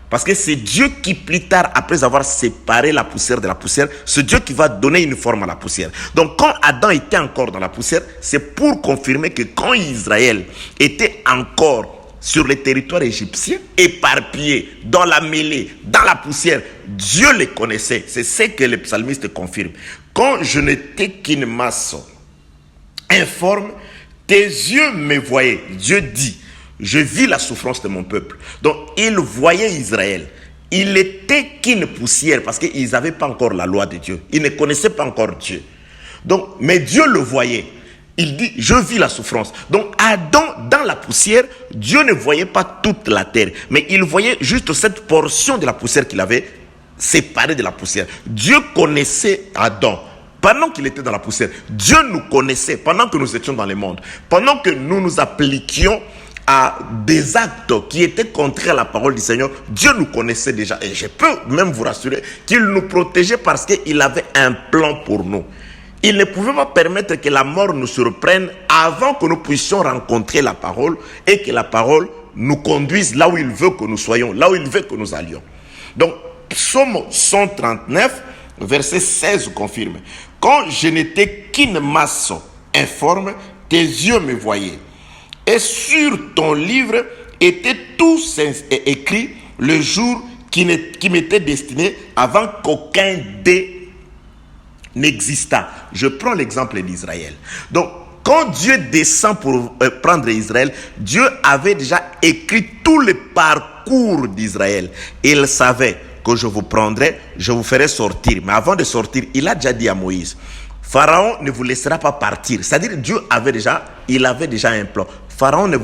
parce que c'est Dieu qui, plus tard, après avoir séparé la poussière de la poussière, c'est Dieu qui va donner une forme à la poussière. Donc, quand Adam était encore dans la poussière, c'est pour confirmer que quand Israël était encore sur le territoire égyptien, éparpillé, dans la mêlée, dans la poussière, Dieu les connaissait. C'est ce que le psalmiste confirme. Quand je n'étais qu'une masse informe, tes yeux me voyaient. Dieu dit, je vis la souffrance de mon peuple. Donc, il voyait Israël. Il n'était qu'une poussière parce qu'ils n'avaient pas encore la loi de Dieu. Ils ne connaissaient pas encore Dieu. Donc, mais Dieu le voyait. Il dit, je vis la souffrance. Donc, Adam, dans la poussière, Dieu ne voyait pas toute la terre, mais il voyait juste cette portion de la poussière qu'il avait séparée de la poussière. Dieu connaissait Adam pendant qu'il était dans la poussière. Dieu nous connaissait pendant que nous étions dans le monde. Pendant que nous nous appliquions à des actes qui étaient contraires à la parole du Seigneur, Dieu nous connaissait déjà. Et je peux même vous rassurer qu'il nous protégeait parce qu'il avait un plan pour nous. Il ne pouvait pas permettre que la mort nous surprenne avant que nous puissions rencontrer la parole et que la parole nous conduise là où il veut que nous soyons, là où il veut que nous allions. Donc, Psaume 139, verset 16 confirme. Quand je n'étais qu'une masse informe, tes yeux me voyaient. Et sur ton livre était tout écrit le jour qui m'était destiné avant qu'aucun dé n'exista. Je prends l'exemple d'Israël. Donc, quand Dieu descend pour prendre Israël, Dieu avait déjà écrit tout le parcours d'Israël. Il savait que je vous prendrai, je vous ferai sortir. Mais avant de sortir, il a déjà dit à Moïse, Pharaon ne vous laissera pas partir. C'est-à-dire Dieu avait déjà un plan. Pharaon ne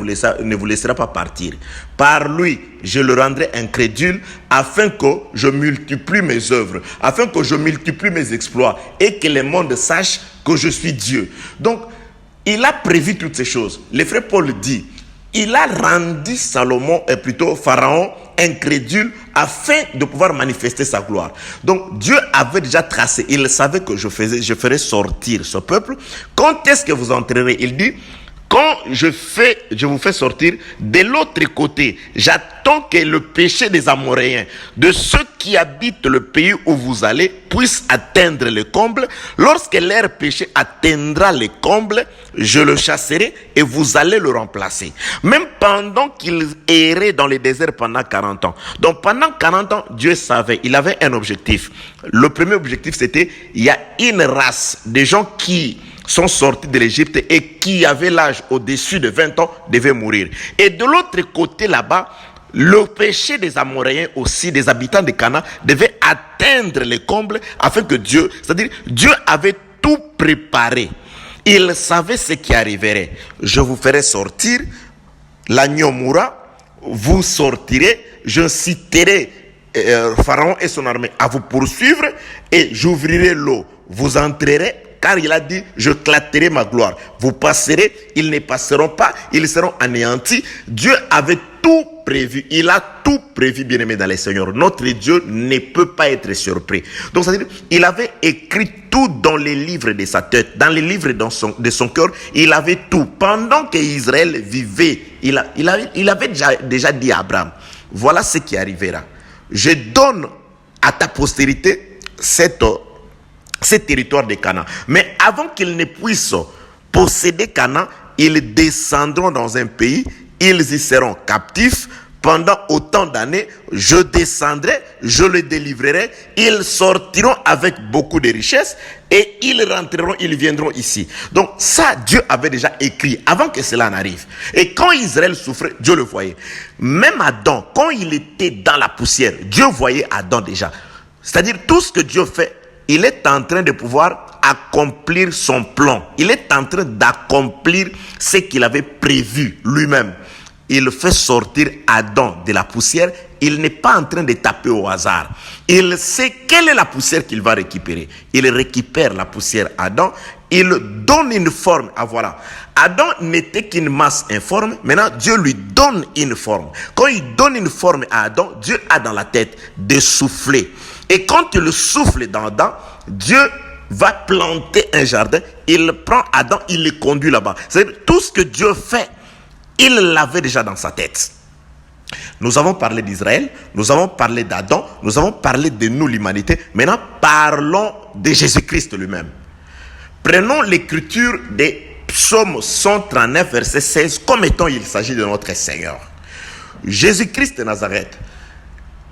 vous laissera pas partir. Par lui, je le rendrai incrédule afin que je multiplie mes œuvres, afin que je multiplie mes exploits et que le monde sache que je suis Dieu. Donc, il a prévu toutes ces choses. Le frère Paul dit, il a rendu Pharaon incrédule afin de pouvoir manifester sa gloire. Donc Dieu avait déjà tracé, il savait que je ferais sortir ce peuple. Quand est-ce que vous entrerez? Il dit, quand je vous fais sortir de l'autre côté, j'attends que le péché des Amoréens, de ceux qui habitent le pays où vous allez, puisse atteindre le comble. Lorsque leur péché atteindra le comble, je le chasserai et vous allez le remplacer. Même pendant qu'ils erraient dans le désert pendant 40 ans. Donc pendant 40 ans, Dieu savait, il avait un objectif. Le premier objectif, c'était, il y a une race de gens qui sont sortis de l'Égypte et qui avaient l'âge au-dessus de 20 ans devaient mourir. Et de l'autre côté là-bas, le péché des Amoréens aussi, des habitants de Canaan, devait atteindre les combles afin que Dieu avait tout préparé. Il savait ce qui arriverait. Je vous ferai sortir, l'agneau mourra, vous sortirez, je citerai Pharaon et son armée à vous poursuivre et j'ouvrirai l'eau, vous entrerez. Car il a dit, je clatterai ma gloire. Vous passerez, ils ne passeront pas, ils seront anéantis. Dieu avait tout prévu. Il a tout prévu, bien-aimé dans les Seigneurs. Notre Dieu ne peut pas être surpris. Donc, c'est-à-dire, il avait écrit tout dans les livres de sa tête, dans les livres de son cœur. Il avait tout. Pendant qu'Israël vivait, il avait déjà dit à Abraham, voilà ce qui arrivera. Je donne à ta postérité ces territoires de Canaan. Mais avant qu'ils ne puissent posséder Canaan, ils descendront dans un pays, ils y seront captifs pendant autant d'années. Je descendrai, je les délivrerai, ils sortiront avec beaucoup de richesses et ils rentreront, ils viendront ici. Donc ça, Dieu avait déjà écrit avant que cela n'arrive. Et quand Israël souffrait, Dieu le voyait. Même Adam, quand il était dans la poussière, Dieu voyait Adam déjà. C'est-à-dire tout ce que Dieu fait, il est en train de pouvoir accomplir son plan. Il est en train d'accomplir ce qu'il avait prévu lui-même. Il fait sortir Adam de la poussière. Il n'est pas en train de taper au hasard. Il sait quelle est la poussière qu'il va récupérer. Il récupère la poussière Adam. Il donne une forme. Ah voilà. Adam n'était qu'une masse informe. Maintenant, Dieu lui donne une forme. Quand il donne une forme à Adam, Dieu a dans la tête de souffler. Et quand il souffle dans Adam, Dieu va planter un jardin. Il prend Adam, il le conduit là-bas. C'est-à-dire, tout ce que Dieu fait, il l'avait déjà dans sa tête. Nous avons parlé d'Israël, nous avons parlé d'Adam, nous avons parlé de nous, l'humanité. Maintenant, parlons de Jésus-Christ lui-même. Prenons l'écriture des Psaume 139, verset 16, comme étant il s'agit de notre Seigneur. Jésus-Christ de Nazareth.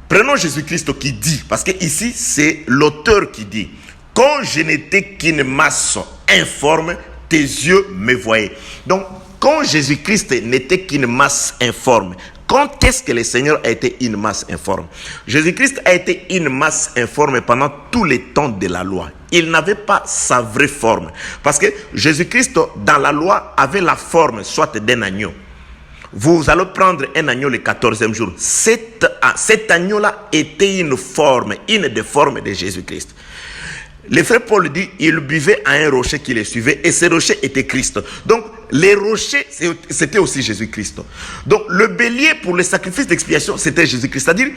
Prenons Jésus-Christ qui dit, parce que ici c'est l'auteur qui dit, quand je n'étais qu'une masse informe, tes yeux me voyaient. Donc, quand Jésus-Christ n'était qu'une masse informe, quand est-ce que le Seigneur a été une masse informe? Jésus-Christ a été une masse informe pendant tous les temps de la loi. Il n'avait pas sa vraie forme. Parce que Jésus-Christ, dans la loi, avait la forme soit d'un agneau. Vous allez prendre un agneau le 14e jour. Cet agneau-là était une des formes de Jésus-Christ. Le frère Paul dit, il buvait à un rocher qui le suivait et ce rocher était Christ. Donc, les rochers, c'était aussi Jésus-Christ. Donc, le bélier pour le sacrifice d'expiation, c'était Jésus-Christ. C'est-à-dire,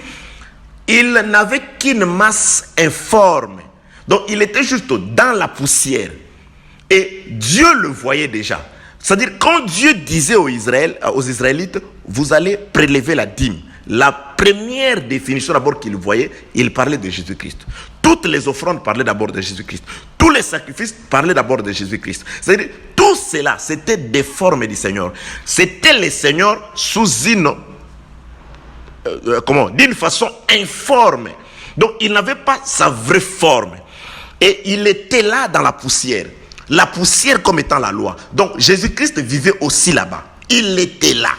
il n'avait qu'une masse informe. Donc, il était juste dans la poussière. Et Dieu le voyait déjà. C'est-à-dire, quand Dieu disait aux Israélites, vous allez prélever la dîme. la première définition d'abord qu'il voyait, il parlait de Jésus-Christ. Toutes les offrandes parlaient d'abord de Jésus-Christ. Tous les sacrifices parlaient d'abord de Jésus-Christ. C'est-à-dire, tout cela, c'était des formes du Seigneur. C'était le Seigneur sous une, d'une façon informe. Donc, il n'avait pas sa vraie forme. Et il était là dans la poussière. La poussière comme étant la loi. Donc, Jésus-Christ vivait aussi là-bas. Il était là.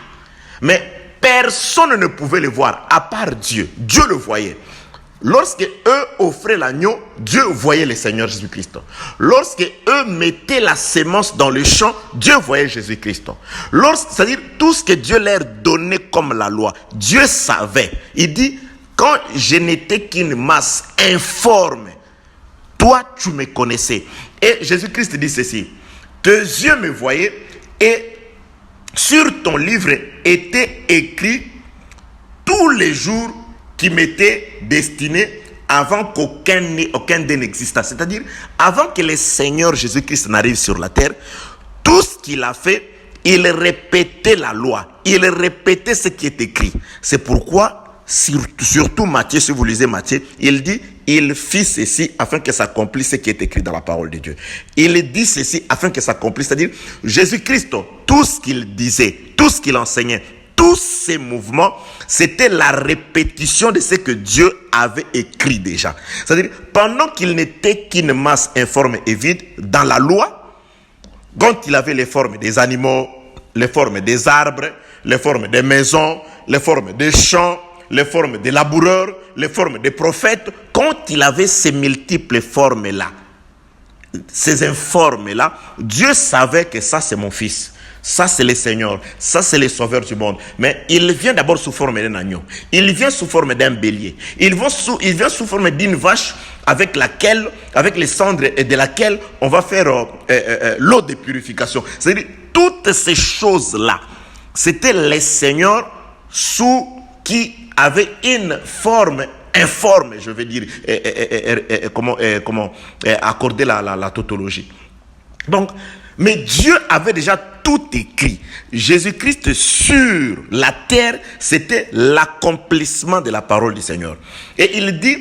Mais personne ne pouvait le voir, à part Dieu. Dieu le voyait. Lorsque eux offraient l'agneau, Dieu voyait le Seigneur Jésus-Christ. Lorsque eux mettaient la sémence dans le champ, Dieu voyait Jésus-Christ. C'est-à-dire tout ce que Dieu leur donnait comme la loi, Dieu savait. Il dit, quand je n'étais qu'une masse informe, toi tu me connaissais. Et Jésus-Christ dit ceci, tes yeux me voyaient et sur ton livre était écrit tous les jours qui m'étaient destinés avant qu'aucun d'eux n'existât. C'est-à-dire, avant que le Seigneur Jésus-Christ n'arrive sur la terre, tout ce qu'il a fait, il répétait la loi. Il répétait ce qui est écrit. C'est pourquoi, surtout Matthieu, si vous lisez Matthieu, il dit, il fit ceci afin que s'accomplisse ce qui est écrit dans la parole de Dieu. Il dit ceci afin que s'accomplisse. C'est-à-dire, Jésus-Christ, tout ce qu'il disait, tout ce qu'il enseignait, tous ces mouvements, c'était la répétition de ce que Dieu avait écrit déjà. C'est-à-dire, pendant qu'il n'était qu'une masse informe et vide, dans la loi, quand il avait les formes des animaux, les formes des arbres, les formes des maisons, les formes des champs, les formes des laboureurs, les formes des prophètes, quand il avait ces multiples formes-là, ces informes-là, Dieu savait que ça c'est mon fils. Ça, c'est le Seigneur. Ça, c'est le Sauveur du monde. Mais il vient d'abord sous forme d'un agneau. Il vient sous forme d'un bélier. Il vient sous forme d'une vache avec les cendres et de laquelle on va faire l'eau de purification. C'est-à-dire, toutes ces choses-là, c'était le Seigneur qui avait une forme informe, je vais dire, comment accorder la tautologie. Donc, mais Dieu avait déjà tout écrit. Jésus-Christ sur la terre, c'était l'accomplissement de la parole du Seigneur. Et il dit,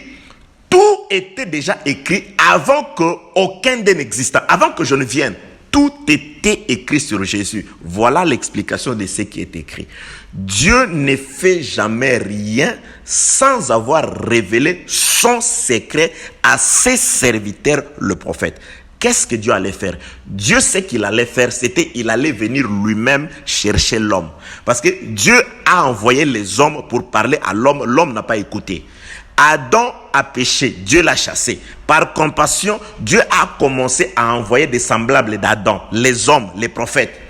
tout était déjà écrit avant qu'aucun d'eux n'existe. Avant que je ne vienne, tout était écrit sur Jésus. Voilà l'explication de ce qui est écrit. Dieu ne fait jamais rien sans avoir révélé son secret à ses serviteurs, le prophète. Qu'est-ce que Dieu allait faire? Dieu sait qu'il allait faire, il allait venir lui-même chercher l'homme. Parce que Dieu a envoyé les hommes pour parler à l'homme, l'homme n'a pas écouté. Adam a péché, Dieu l'a chassé. Par compassion, Dieu a commencé à envoyer des semblables d'Adam, les hommes, les prophètes.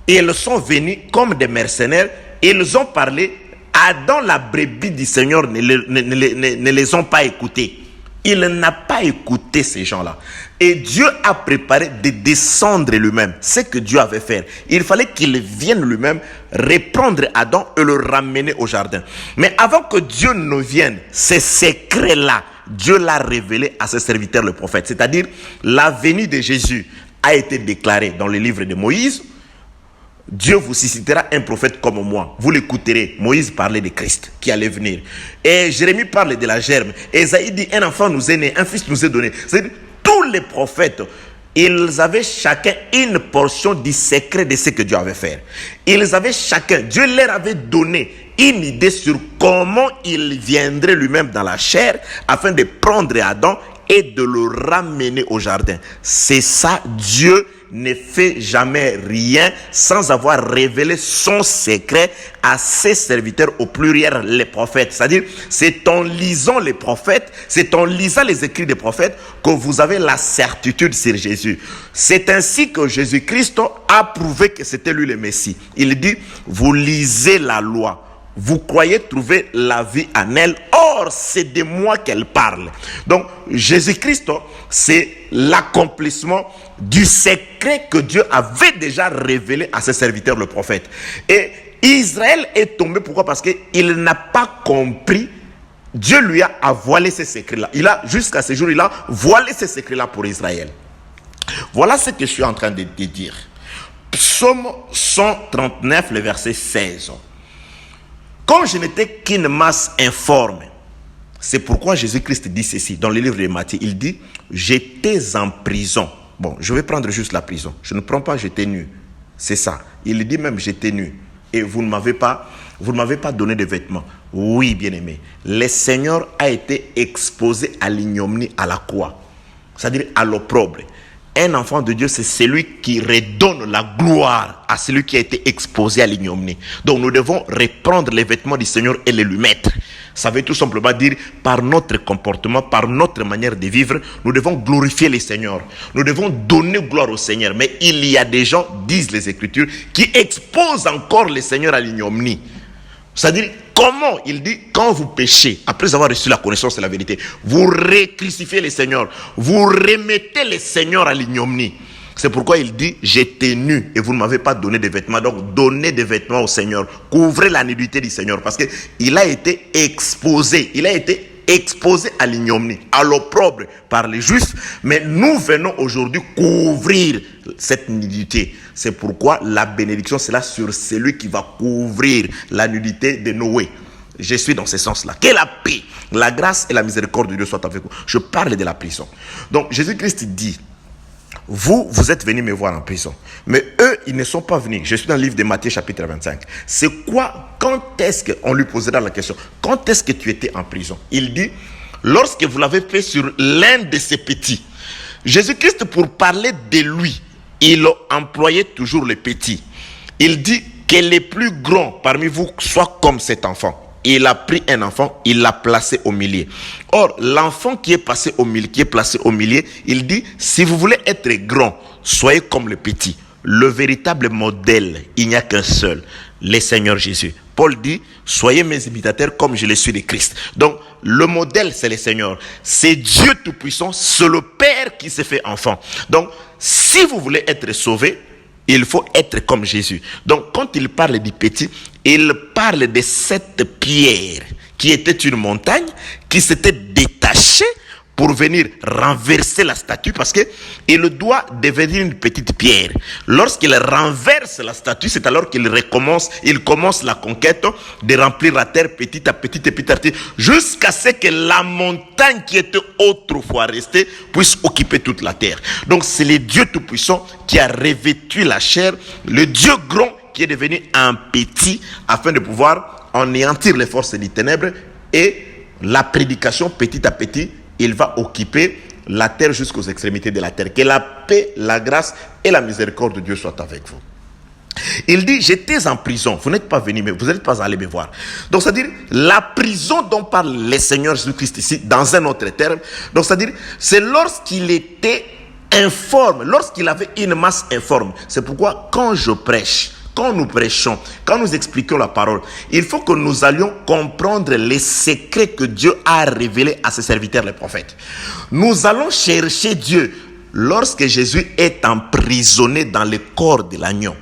Et ils sont venus comme des mercenaires, ils ont parlé. Adam, la brebis du Seigneur, ne les ont pas écoutés. Il n'a pas écouté ces gens-là. Et Dieu a préparé de descendre lui-même. Ce que Dieu avait fait. Il fallait qu'il vienne lui-même reprendre Adam et le ramener au jardin. Mais avant que Dieu ne vienne, ces secrets-là, Dieu l'a révélé à ses serviteurs, le prophète. C'est-à-dire, la venue de Jésus a été déclarée dans le livre de Moïse. Dieu vous suscitera un prophète comme moi. Vous l'écouterez. Moïse parlait de Christ qui allait venir. Et Jérémie parle de la germe. Ésaïe dit, un enfant nous est né, un fils nous est donné. C'est-à-dire, tous les prophètes, ils avaient chacun une portion du secret de ce que Dieu avait fait. Ils avaient chacun, Dieu leur avait donné une idée sur comment il viendrait lui-même dans la chair afin de prendre Adam et de le ramener au jardin. C'est ça, Dieu ne fait jamais rien sans avoir révélé son secret à ses serviteurs, au pluriel les prophètes. C'est-à-dire, c'est en lisant les prophètes, c'est en lisant les écrits des prophètes que vous avez la certitude sur Jésus. C'est ainsi que Jésus-Christ a prouvé que c'était lui le Messie. Il dit, vous lisez la loi, vous croyez trouver la vie en elle, or c'est de moi qu'elle parle. Donc Jésus-Christ, c'est l'accomplissement du secret que Dieu avait déjà révélé à ses serviteurs, le prophète. Et Israël est tombé, pourquoi? Parce qu'il n'a pas compris. Dieu lui a voilé ces secrets-là. Jusqu'à ce jour, il a voilé ces secrets-là pour Israël. Voilà ce que je suis en train de dire. Psaume 139, le verset 16. comme je n'étais qu'une masse informe, c'est pourquoi Jésus-Christ dit ceci dans le livre de Matthieu. Il dit, j'étais en prison. Bon, je vais prendre juste la prison. Je ne prends pas j'étais nu. C'est ça. Il dit même j'étais nu. Et vous ne m'avez pas donné de vêtements. Oui, bien-aimé. Le Seigneur a été exposé à l'ignominie, à la croix. C'est-à-dire à l'opprobre. Un enfant de Dieu, c'est celui qui redonne la gloire à celui qui a été exposé à l'ignominie. Donc nous devons reprendre les vêtements du Seigneur et les lui mettre. Ça veut tout simplement dire, par notre comportement, par notre manière de vivre, nous devons glorifier le Seigneur. Nous devons donner gloire au Seigneur. Mais il y a des gens, disent les Écritures, qui exposent encore le Seigneur à l'ignominie. C'est-à-dire, comment il dit, quand vous péchez, après avoir reçu la connaissance de la vérité, vous recrucifiez le Seigneur, vous remettez le Seigneur à l'ignominie. C'est pourquoi il dit, j'étais nu et vous ne m'avez pas donné de vêtements. Donc, donnez des vêtements au Seigneur. Couvrez la nudité du Seigneur. Parce qu'il a été exposé. Il a été exposé à l'ignominie, à l'opprobre par les Juifs. Mais nous venons aujourd'hui couvrir cette nudité. C'est pourquoi la bénédiction, c'est là sur celui qui va couvrir la nudité de Noé. Je suis dans ce sens-là. Que la paix, la grâce et la miséricorde de Dieu soient avec vous. Je parle de la prison. Donc, Jésus-Christ dit, vous êtes venus me voir en prison. Mais eux, ils ne sont pas venus. Je suis dans le livre de Matthieu chapitre 25. C'est quoi, quand est-ce qu'on lui posera la question, quand est-ce que tu étais en prison? Il dit, lorsque vous l'avez fait sur l'un de ces petits. Jésus-Christ, pour parler de lui, il a employé toujours les petits. Il dit que les plus grands parmi vous soient comme cet enfant. Il a pris un enfant, il l'a placé au milieu. Or, l'enfant qui est placé au milieu, il dit, si vous voulez être grand, soyez comme le petit. Le véritable modèle, il n'y a qu'un seul, le Seigneur Jésus. Paul dit, soyez mes imitateurs comme je le suis de Christ. Donc, le modèle, c'est le Seigneur. C'est Dieu Tout-Puissant, c'est le Père qui s'est fait enfant. Donc, si vous voulez être sauvé, il faut être comme Jésus. Donc, quand il parle du petit, il parle de cette pierre qui était une montagne, qui s'était détachée pour venir renverser la statue, parce qu'il doit devenir une petite pierre. Lorsqu'il renverse la statue, c'est alors qu'il commence la conquête de remplir la terre petit à petit, jusqu'à ce que la montagne qui était autrefois restée puisse occuper toute la terre. Donc c'est le Dieu Tout-Puissant qui a revêtu la chair, le Dieu grand qui est devenu un petit, afin de pouvoir anéantir les forces des ténèbres, et la prédication petit à petit, il va occuper la terre jusqu'aux extrémités de la terre. Que la paix, la grâce et la miséricorde de Dieu soient avec vous. Il dit, j'étais en prison, vous n'êtes pas venu, mais vous n'êtes pas allé me voir. Donc, c'est-à-dire, la prison dont parle le Seigneur Jésus-Christ ici, dans un autre terme, donc, c'est-à-dire, c'est lorsqu'il était informe, lorsqu'il avait une masse informe. C'est pourquoi, quand je prêche, quand nous prêchons, quand nous expliquons la parole, il faut que nous allions comprendre les secrets que Dieu a révélés à ses serviteurs, les prophètes. Nous allons chercher Dieu. Lorsque Jésus est emprisonné dans le corps de l'agneau,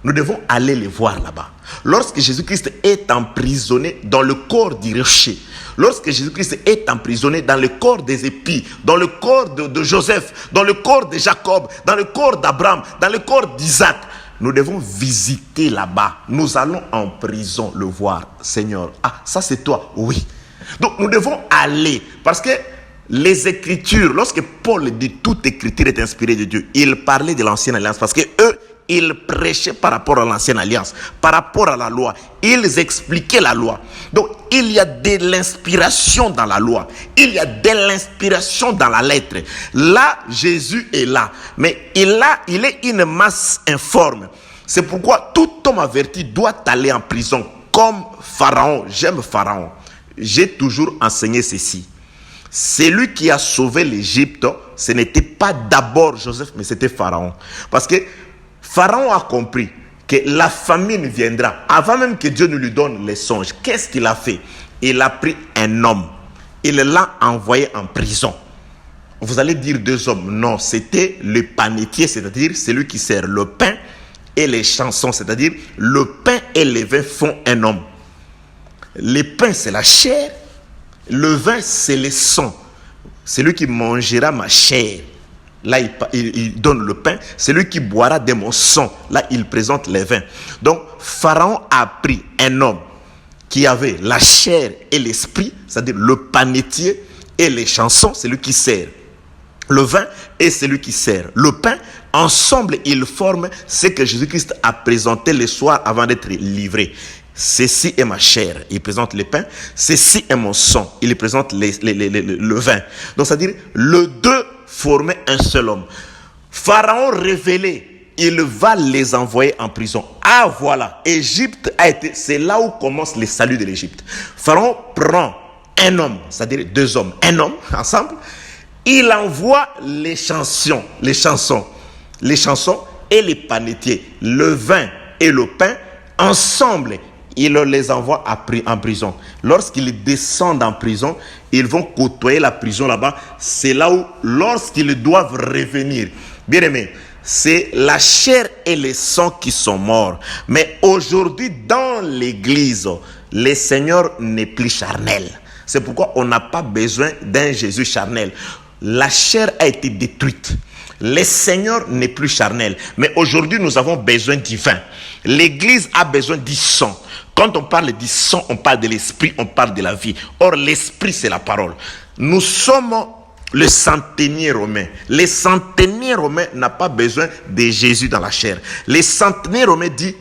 nous devons aller le voir là-bas. Lorsque Jésus-Christ est emprisonné dans le corps du rocher, lorsque Jésus-Christ est emprisonné dans le corps des épis, dans le corps de Joseph, dans le corps de Jacob, dans le corps d'Abraham, dans le corps d'Isaac, nous devons visiter là-bas. Nous allons en prison le voir. Seigneur, ça c'est toi. Oui. Donc nous devons aller. Parce que les Écritures, lorsque Paul dit toute Écriture est inspirée de Dieu, il parlait de l'ancienne alliance. Parce que eux, ils prêchaient par rapport à l'ancienne alliance, par rapport à la loi. Ils expliquaient la loi. Donc, il y a de l'inspiration dans la loi. Il y a de l'inspiration dans la lettre. Là, Jésus est là. Mais il est une masse informe. C'est pourquoi tout homme averti doit aller en prison. Comme Pharaon. J'aime Pharaon. J'ai toujours enseigné ceci. Celui qui a sauvé l'Égypte, ce n'était pas d'abord Joseph, mais c'était Pharaon. Parce que Pharaon a compris que la famine viendra avant même que Dieu ne lui donne les songes. Qu'est-ce qu'il a fait? Il a pris un homme. Il l'a envoyé en prison. Vous allez dire deux hommes. Non, c'était le panetier, c'est-à-dire celui qui sert le pain et les chansons, c'est-à-dire le pain et les vins font un homme. Le pain, c'est la chair. Le vin, c'est le sang. Celui qui mangera ma chair. Là, il donne le pain. Celui qui boira de mon sang. Là, il présente les vins. Donc, Pharaon a pris un homme. qui avait la chair et l'esprit, c'est-à-dire le panetier et les chansons, c'est lui qui sert le vin et c'est lui qui sert le pain. Ensemble, ils forment ce que Jésus-Christ a présenté le soir avant d'être livré. Ceci est ma chair, il présente le pain. Ceci est mon sang, il présente le vin. Donc, c'est-à-dire, le deux formaient un seul homme. Pharaon révélé, il va les envoyer en prison. Ah voilà, Égypte a été, c'est là où commence le salut de l'Égypte. Pharaon prend un homme, c'est-à-dire deux hommes, un homme ensemble. Il envoie les chansons et les panetiers, le vin et le pain, ensemble, il les envoie en prison. Lorsqu'ils descendent en prison, ils vont côtoyer la prison là-bas. C'est là où, lorsqu'ils doivent revenir, bien aimé, c'est la chair et le sang qui sont morts. Mais aujourd'hui, dans l'église, le Seigneur n'est plus charnel. C'est pourquoi on n'a pas besoin d'un Jésus charnel. La chair a été détruite. Le Seigneur n'est plus charnel. Mais aujourd'hui, nous avons besoin du vin. L'église a besoin du sang. Quand on parle du sang, on parle de l'esprit, on parle de la vie. Or, l'esprit, c'est la parole. Nous sommes le centenier romain. Le centenier romain n'a pas besoin de Jésus dans la chair. Le centenier romain dit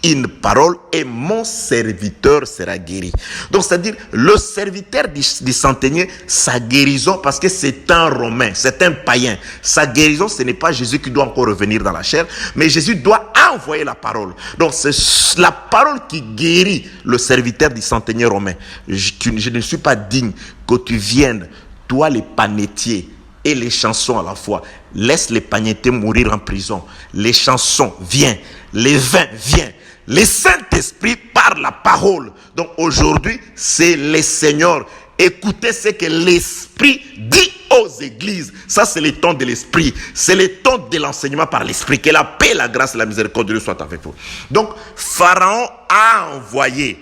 une parole et mon serviteur sera guéri. Donc, c'est-à-dire, le serviteur du centenier, sa guérison, parce que c'est un Romain, c'est un païen. Sa guérison, ce n'est pas Jésus qui doit encore revenir dans la chair, mais Jésus doit envoyer la parole. Donc, c'est la parole qui guérit le serviteur du centenier romain. Je ne suis pas digne que tu viennes, toi les panetiers et les chansons à la fois. Laisse les panetiers mourir en prison. Les chansons, viens. Les vins, viens. Le Saint-Esprit par la parole. Donc aujourd'hui, c'est le Seigneur. Écoutez ce que l'Esprit dit aux églises. Ça, c'est le temps de l'Esprit. C'est le temps de l'enseignement par l'Esprit. Que la paix, la grâce et la miséricorde de Dieu soient avec vous. Donc, Pharaon a envoyé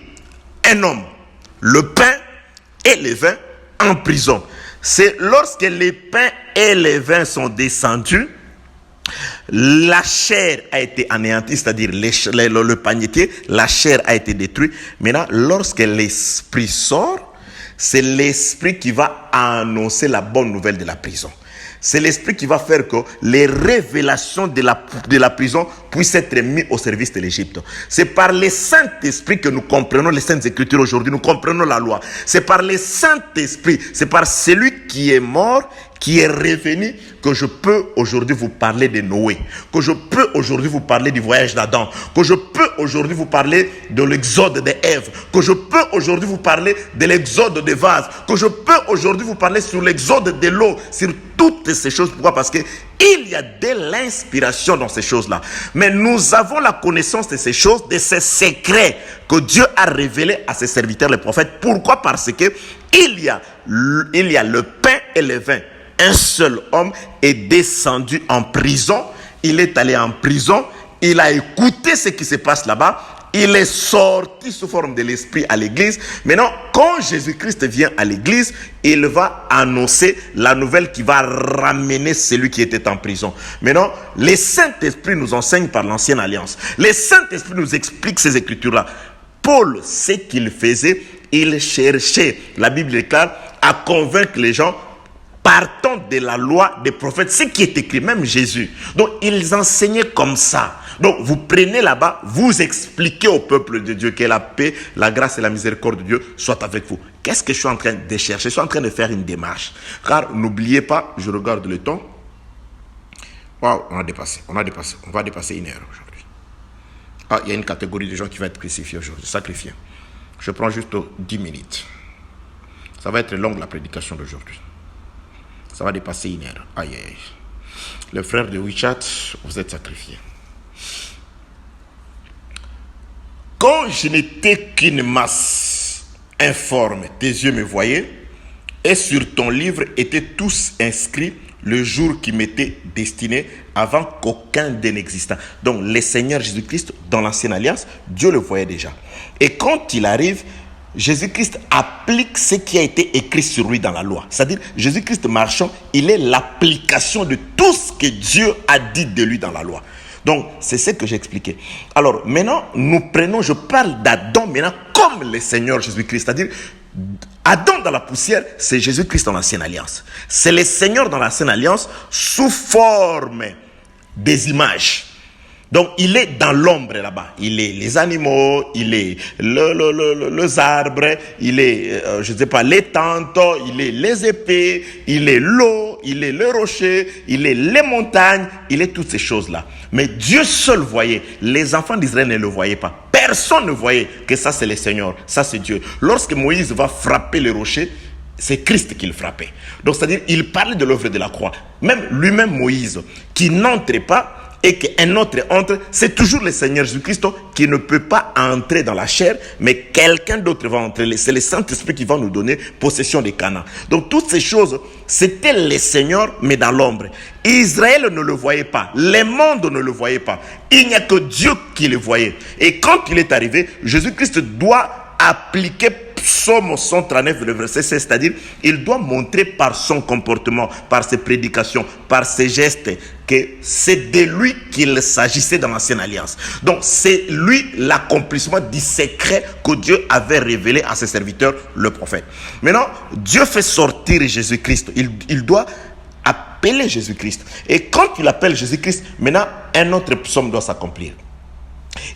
un homme, le pain et le vin en prison. C'est lorsque les pains et les vins sont descendus, la chair a été anéantie, c'est-à-dire le panetier, la chair a été détruite. Maintenant, lorsque l'esprit sort, c'est l'esprit qui va annoncer la bonne nouvelle de la prison. C'est l'esprit qui va faire que les révélations de la prison puissent être mises au service de l'Égypte. C'est par le Saint-Esprit que nous comprenons les Saintes Écritures aujourd'hui, nous comprenons la loi. C'est par le Saint-Esprit, c'est par celui qui est mort, qui est revenu, que je peux aujourd'hui vous parler de Noé, que je peux aujourd'hui vous parler du voyage d'Adam, que je peux aujourd'hui vous parler de l'exode d'Ève, que je peux aujourd'hui vous parler de l'exode de vase, que je peux aujourd'hui vous parler sur l'exode de l'eau, sur toutes ces choses. Pourquoi? Parce que il y a de l'inspiration dans ces choses-là. Mais nous avons la connaissance de ces choses, de ces secrets que Dieu a révélés à ses serviteurs, les prophètes. Pourquoi? Parce que il y a le pain et le vin. Un seul homme est descendu en prison. Il est allé en prison. Il a écouté ce qui se passe là-bas. Il est sorti sous forme de l'esprit à l'église. Maintenant, quand Jésus-Christ vient à l'église, il va annoncer la nouvelle qui va ramener celui qui était en prison. Maintenant, le Saint-Esprit nous enseigne par l'ancienne alliance. Le Saint-Esprit nous explique ces écritures-là. Paul, ce qu'il faisait, il cherchait, la Bible déclare, à convaincre les gens partant de la loi des prophètes, ce qui est écrit, même Jésus. Donc, ils enseignaient comme ça. Donc, vous prenez là-bas, vous expliquez au peuple de Dieu que la paix, la grâce et la miséricorde de Dieu soient avec vous. Qu'est-ce que je suis en train de chercher? Je suis en train de faire une démarche. Car, n'oubliez pas, je regarde le temps. Waouh, on va dépasser 1 heure aujourd'hui. Ah, il y a une catégorie de gens qui va être crucifiée aujourd'hui, sacrifiée. Je prends juste 10 minutes. Ça va être longue la prédication d'aujourd'hui. Ça va dépasser 1 heure. Aïe, aïe. Le frère de WeChat, vous êtes sacrifié. Quand je n'étais qu'une masse informe, tes yeux me voyaient, et sur ton livre étaient tous inscrits le jour qui m'était destiné avant qu'aucun d'eux n'existât. Donc, le Seigneur Jésus-Christ, dans l'ancienne alliance, Dieu le voyait déjà. Et quand il arrive, Jésus-Christ applique ce qui a été écrit sur lui dans la loi. C'est-à-dire, Jésus-Christ marchant, il est l'application de tout ce que Dieu a dit de lui dans la loi. Donc, c'est ce que j'ai expliqué. Alors, maintenant, je parle d'Adam maintenant comme le Seigneur Jésus-Christ. C'est-à-dire, Adam dans la poussière, c'est Jésus-Christ dans l'Ancienne Alliance. C'est le Seigneur dans l'Ancienne Alliance sous forme des images. Donc, il est dans l'ombre là-bas. Il est les animaux, il est les arbres, il est, je ne sais pas, les tentes, il est les épées, il est l'eau, il est le rocher, il est les montagnes, il est toutes ces choses-là. Mais Dieu seul voyait. Les enfants d'Israël ne le voyaient pas. Personne ne voyait que ça, c'est le Seigneur, ça, c'est Dieu. Lorsque Moïse va frapper le rocher, c'est Christ qui le frappait. Donc, c'est-à-dire, il parlait de l'œuvre de la croix. Même lui-même, Moïse, qui n'entrait pas, et qu'un autre entre, c'est toujours le Seigneur Jésus-Christ qui ne peut pas entrer dans la chair, mais quelqu'un d'autre va entrer. C'est le Saint-Esprit qui va nous donner possession des Canaan. Donc toutes ces choses, c'était le Seigneur, mais dans l'ombre. Israël ne le voyait pas, le monde ne le voyait pas. Il n'y a que Dieu qui le voyait. Et quand il est arrivé, Jésus-Christ doit appliquer Psaume 139, le verset 16, c'est-à-dire, il doit montrer par son comportement, par ses prédications, par ses gestes, que c'est de lui qu'il s'agissait dans l'Ancienne Alliance. Donc, c'est lui l'accomplissement du secret que Dieu avait révélé à ses serviteurs, le prophète. Maintenant, Dieu fait sortir Jésus-Christ. Il doit appeler Jésus-Christ. Et quand il appelle Jésus-Christ, maintenant, un autre psaume doit s'accomplir.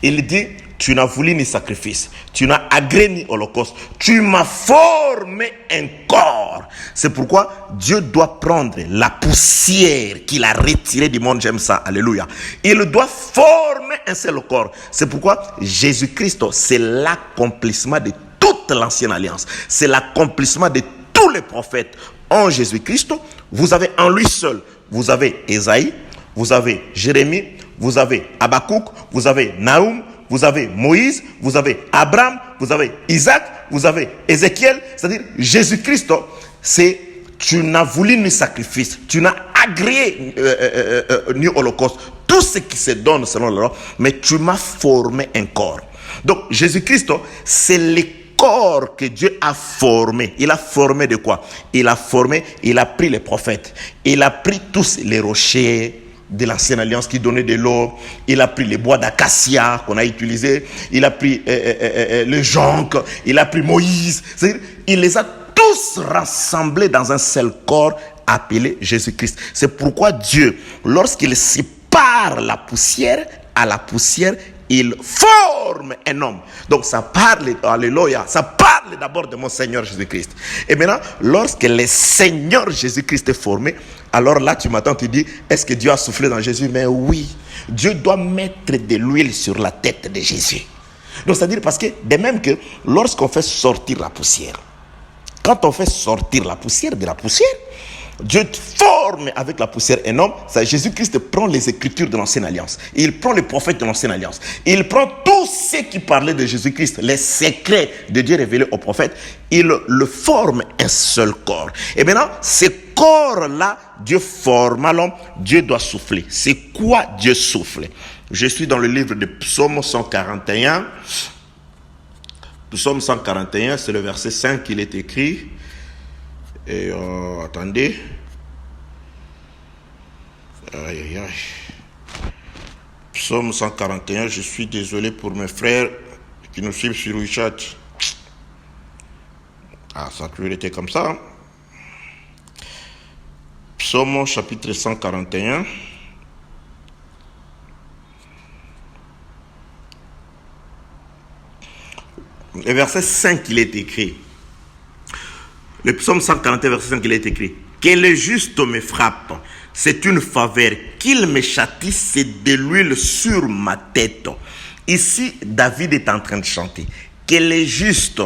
Il dit, tu n'as voulu ni sacrifice, tu n'as agréé ni holocauste, tu m'as formé un corps. C'est pourquoi Dieu doit prendre la poussière qu'il a retirée du monde, j'aime ça, alléluia. Il doit former un seul corps. C'est pourquoi Jésus-Christ, c'est l'accomplissement de toute l'ancienne alliance. C'est l'accomplissement de tous les prophètes. En Jésus-Christ, vous avez en lui seul, vous avez Ésaïe, vous avez Jérémie, vous avez Habakkuk, vous avez Naoum, vous avez Moïse, vous avez Abraham, vous avez Isaac, vous avez Ézéchiel. C'est-à-dire, Jésus-Christ, c'est tu n'as voulu ni sacrifice, tu n'as agréé ni holocauste, tout ce qui se donne selon la loi, mais tu m'as formé un corps. Donc, Jésus-Christ, c'est le corps que Dieu a formé. Il a formé de quoi? Il a pris les prophètes, il a pris tous les rochers de l'ancienne alliance qui donnait de l'eau, il a pris les bois d'acacia qu'on a utilisés, il a pris le jonc, il a pris Moïse, c'est-à-dire, il les a tous rassemblés dans un seul corps appelé Jésus-Christ. C'est pourquoi Dieu, lorsqu'il sépare la poussière, à la poussière, il forme un homme. Donc ça parle, alléluia, ça parle d'abord de mon Seigneur Jésus-Christ. Et maintenant, lorsque le Seigneur Jésus-Christ est formé, alors là tu m'attends, tu dis, est-ce que Dieu a soufflé dans Jésus? Mais oui, Dieu doit mettre de l'huile sur la tête de Jésus. Donc c'est-à-dire parce que, de même que lorsqu'on fait sortir la poussière, quand on fait sortir la poussière de la poussière, Dieu forme avec la poussière un homme. Jésus-Christ prend les écritures de l'ancienne alliance. Il prend les prophètes de l'ancienne alliance. Il prend tous ceux qui parlaient de Jésus-Christ, les secrets de Dieu révélés aux prophètes. Il le forme un seul corps. Et maintenant, ce corps-là, Dieu forme à l'homme. Dieu doit souffler. C'est quoi Dieu souffle? Je suis dans le livre de Psaume 141. Psaume 141, c'est le verset 5 qu'il est écrit. Et attendez. Aïe, aïe, aïe. Psaume 141, je suis désolé pour mes frères qui nous suivent sur WeChat. Ah, ça a toujours été comme ça. Hein? Psaume chapitre 141. Le verset 5, il est écrit. Le psaume 141, verset 5, il est écrit. Que le juste me frappe, c'est une faveur. Qu'il me châtie, c'est de l'huile sur ma tête. Ici, David est en train de chanter. Que le juste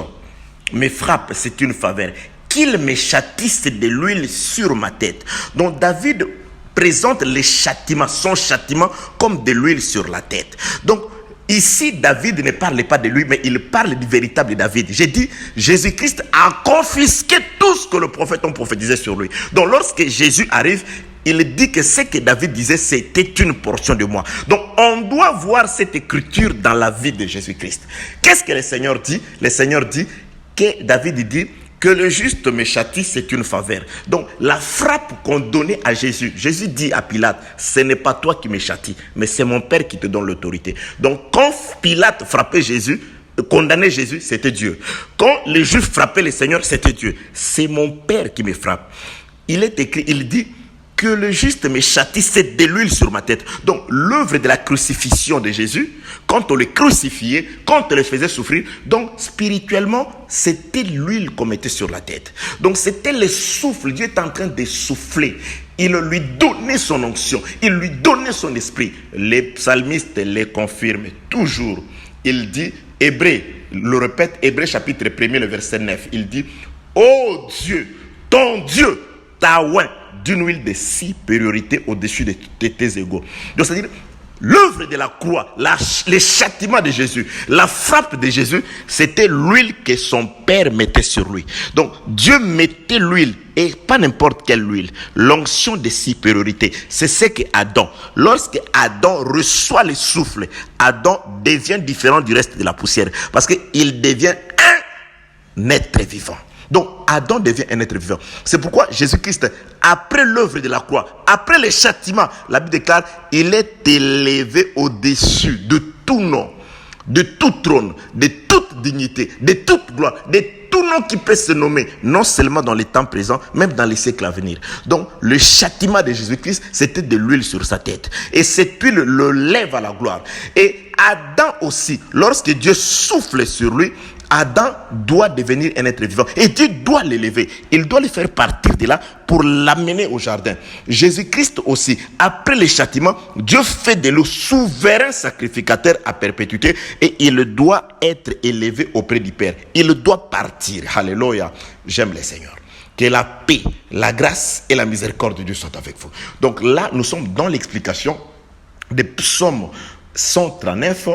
me frappe, c'est une faveur. Qu'il me châtie, c'est de l'huile sur ma tête. Donc David présente le châtiment, son châtiment, comme de l'huile sur la tête. Donc, ici, David ne parle pas de lui, mais il parle du véritable David. J'ai dit, Jésus-Christ a confisqué tout ce que le prophète a prophétisé sur lui. Donc, lorsque Jésus arrive, il dit que ce que David disait, c'était une portion de moi. Donc, on doit voir cette écriture dans la vie de Jésus-Christ. Qu'est-ce que le Seigneur dit? Le Seigneur dit que David dit Que le juste me châtie, c'est une faveur. Donc, la frappe qu'on donnait à Jésus, Jésus dit à Pilate, ce n'est pas toi qui me châtie, mais c'est mon Père qui te donne l'autorité. Donc, quand Pilate frappait Jésus, condamnait Jésus, c'était Dieu. Quand les Juifs frappaient le Seigneur, c'était Dieu. C'est mon Père qui me frappe. Il est écrit, il dit, que le juste me châtie, c'est de l'huile sur ma tête. Donc, l'œuvre de la crucifixion de Jésus, quand on le crucifiait, quand on le faisait souffrir, donc spirituellement, c'était l'huile qu'on mettait sur la tête. Donc, c'était le souffle. Dieu est en train de souffler. Il lui donnait son onction. Il lui donnait son esprit. Les psalmistes les confirment toujours. Il dit, Hébreux, le répète, Hébreux chapitre 1er, le verset 9. Il dit, ô Dieu, ton Dieu t'a oint d'une huile de supériorité au-dessus de tes égaux. Donc, c'est-à-dire, l'œuvre de la croix, les châtiments de Jésus, la frappe de Jésus, c'était l'huile que son Père mettait sur lui. Donc, Dieu mettait l'huile, et pas n'importe quelle huile, l'onction de supériorité. C'est ce que Adam, lorsque Adam reçoit le souffle, Adam devient différent du reste de la poussière, parce qu'il devient un être vivant. Donc, Adam devient un être vivant. C'est pourquoi Jésus-Christ, après l'œuvre de la croix, après les châtiments, la Bible déclare, il est élevé au-dessus de tout nom, de tout trône, de toute dignité, de toute gloire, de tout nom qui peut se nommer, non seulement dans les temps présents, même dans les siècles à venir. Donc, le châtiment de Jésus-Christ, c'était de l'huile sur sa tête. Et cette huile le lève à la gloire. Et Adam aussi, lorsque Dieu souffle sur lui, Adam doit devenir un être vivant. Et Dieu doit l'élever. Il doit le faire partir de là pour l'amener au jardin. Jésus-Christ aussi, après les châtiments, Dieu fait de lui souverain sacrificateur à perpétuité. Et il doit être élevé auprès du Père. Il doit partir. Alléluia. J'aime le Seigneur. Que la paix, la grâce et la miséricorde de Dieu soient avec vous. Donc là, nous sommes dans l'explication des psaumes 139,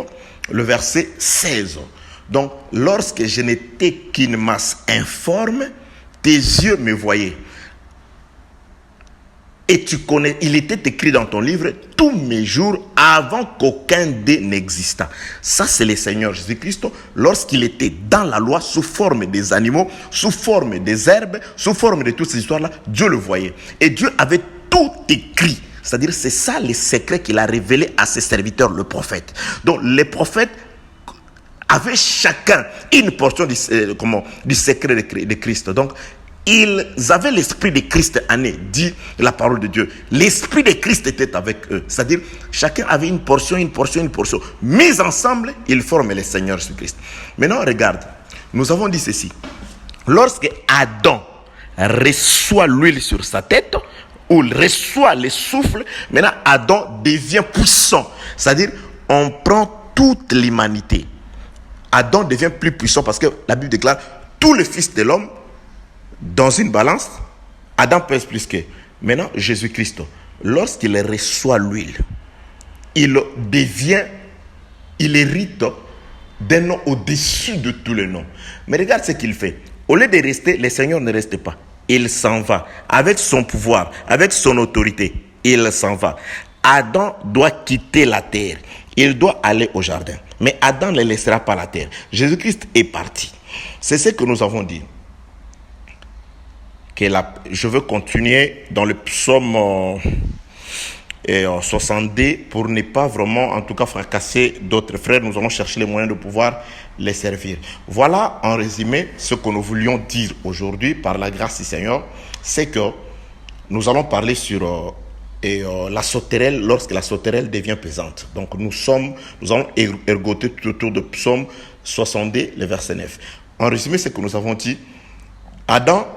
le verset 16. Donc, lorsque je n'étais qu'une masse informe, tes yeux me voyaient. Et tu connais, il était écrit dans ton livre tous mes jours avant qu'aucun d'eux n'existât. Ça, c'est le Seigneur Jésus-Christ lorsqu'il était dans la loi sous forme des animaux, sous forme des herbes, sous forme de toutes ces histoires-là. Dieu le voyait. Et Dieu avait tout écrit. C'est-à-dire, c'est ça les secrets qu'il a révélés à ses serviteurs, le prophète. Donc, les prophètes avaient chacun une portion du secret de Christ. Donc, ils avaient l'esprit de Christ en eux, dit la parole de Dieu. L'esprit de Christ était avec eux. C'est-à-dire, chacun avait une portion. Mis ensemble, ils forment le Seigneur Jésus-Christ. Maintenant, regarde, nous avons dit ceci. Lorsque Adam reçoit l'huile sur sa tête, ou reçoit le souffle, maintenant Adam devient puissant. C'est-à-dire, on prend toute l'humanité. Adam devient plus puissant parce que la Bible déclare tous les fils de l'homme dans une balance, Adam pèse plus que. Maintenant, Jésus-Christ, lorsqu'il reçoit l'huile, il hérite d'un nom au-dessus de tous les noms. Mais regarde ce qu'il fait. Au lieu de rester, le Seigneur ne reste pas. Il s'en va avec son pouvoir, avec son autorité. Il s'en va. Adam doit quitter la terre. Il doit aller au jardin. Mais Adam ne laissera pas la terre. Jésus-Christ est parti. C'est ce que nous avons dit. Je veux continuer dans le psaume 62 pour ne pas vraiment, en tout cas, fracasser d'autres frères. Nous allons chercher les moyens de pouvoir les servir. Voilà, en résumé, ce que nous voulions dire aujourd'hui par la grâce du Seigneur. C'est que nous allons parler sur la sauterelle lorsque la sauterelle devient pesante. Donc nous allons ergoter tout autour de psaume 62, le verset 9. En résumé, c'est que nous avons dit, Adam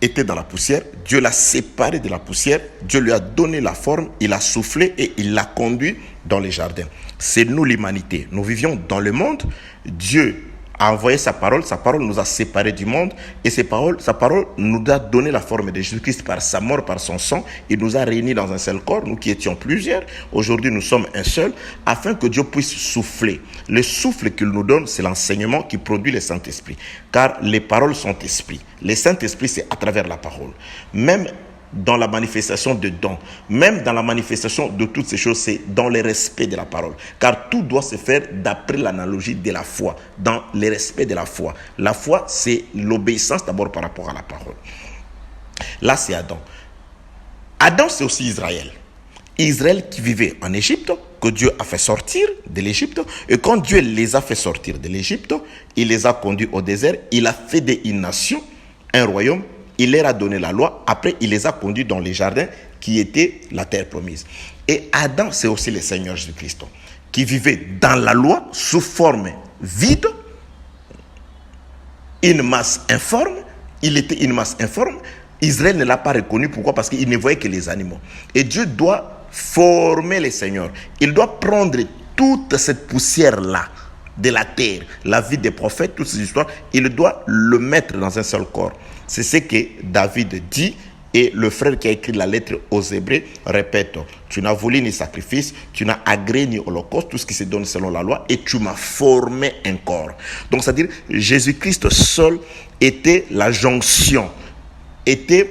était dans la poussière, Dieu l'a séparé de la poussière, Dieu lui a donné la forme, il a soufflé et il l'a conduit dans les jardins. C'est nous l'humanité. Nous vivions dans le monde, Dieu a envoyé sa parole nous a séparés du monde et sa parole nous a donné la forme de Jésus-Christ par sa mort, par son sang. Il nous a réunis dans un seul corps, nous qui étions plusieurs. Aujourd'hui, nous sommes un seul, afin que Dieu puisse souffler. Le souffle qu'il nous donne, c'est l'enseignement qui produit le Saint-Esprit. Car les paroles sont esprit. Le Saint-Esprit, c'est à travers la parole. Même dans la manifestation de dons, même dans la manifestation de toutes ces choses, c'est dans le respect de la parole. Car tout doit se faire d'après l'analogie de la foi, dans le respect de la foi. La foi, c'est l'obéissance d'abord par rapport à la parole. Là, c'est Adam. Adam, c'est aussi Israël. Israël qui vivait en Égypte, que Dieu a fait sortir de l'Égypte. Et quand Dieu les a fait sortir de l'Égypte, il les a conduits au désert. Il a fait une nation, un royaume. Il leur a donné la loi. Après, il les a conduits dans les jardins qui étaient la terre promise. Et Adam, c'est aussi le Seigneur Jésus-Christ, qui vivait dans la loi sous forme vide, une masse informe. Il était une masse informe. Israël ne l'a pas reconnu. Pourquoi? Parce qu'il ne voyait que les animaux. Et Dieu doit former les seigneurs. Il doit prendre toute cette poussière-là de la terre, la vie des prophètes, toutes ces histoires, il doit le mettre dans un seul corps. C'est ce que David dit, et le frère qui a écrit la lettre aux Hébreux répète: tu n'as voulu ni sacrifice, tu n'as agréé ni holocauste, tout ce qui se donne selon la loi, et tu m'as formé un corps. Donc c'est-à-dire Jésus-Christ seul était la jonction, était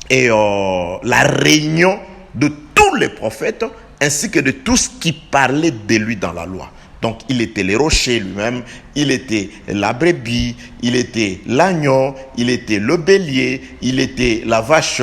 la réunion de tous les prophètes ainsi que de tout ce qui parlait de lui dans la loi. Donc il était le rocher lui-même, il était la brebis, il était l'agneau, il était le bélier, il était la vache,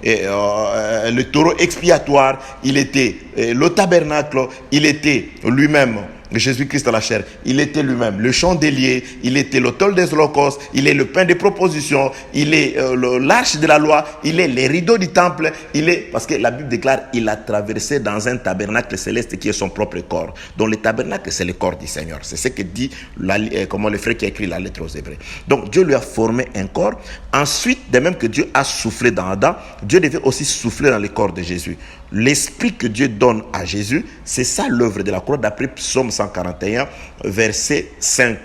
le taureau expiatoire, il était le tabernacle, il était lui-même Jésus-Christ à la chair, il était lui-même le chandelier, il était l'autel des holocaustes, il est le pain des propositions, il est l'arche de la loi, il est les rideaux du temple, il est, parce que la Bible déclare, il a traversé dans un tabernacle céleste qui est son propre corps. Donc le tabernacle, c'est le corps du Seigneur. C'est ce que dit comment le frère qui a écrit la lettre aux Hébreux. Donc Dieu lui a formé un corps. Ensuite, de même que Dieu a soufflé dans Adam, Dieu devait aussi souffler dans le corps de Jésus. L'esprit que Dieu donne à Jésus, c'est ça l'œuvre de la croix, d'après Psaume 141, verset 5.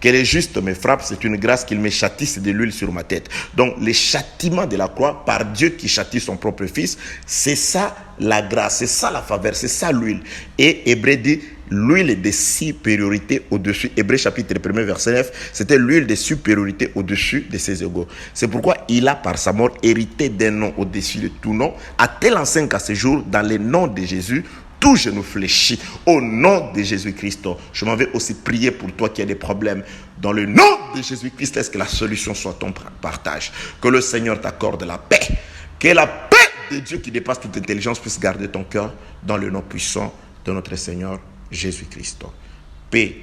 Que les justes me frappent, c'est une grâce qu'ils me châtissent de l'huile sur ma tête. Donc, le châtiment de la croix, par Dieu qui châtie son propre fils, c'est ça la grâce, c'est ça la faveur, c'est ça l'huile. Et Hébreu dit, l'huile de supériorité au-dessus. Hébreu chapitre 1, verset 9, c'était l'huile de supériorité au-dessus de ses égaux. C'est pourquoi il a, par sa mort, hérité d'un nom au-dessus de tout nom, à tel enseigne qu'à ce jour, dans le nom de Jésus, tout genou fléchit au nom de Jésus-Christ. Je m'en vais aussi prier pour toi qui as des problèmes. Dans le nom de Jésus-Christ, laisse que la solution soit ton partage. Que le Seigneur t'accorde la paix. Que la paix de Dieu qui dépasse toute intelligence puisse garder ton cœur dans le nom puissant de notre Seigneur Jésus-Christ. Paix,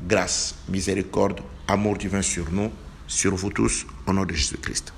grâce, miséricorde, amour divin sur nous, sur vous tous, au nom de Jésus-Christ.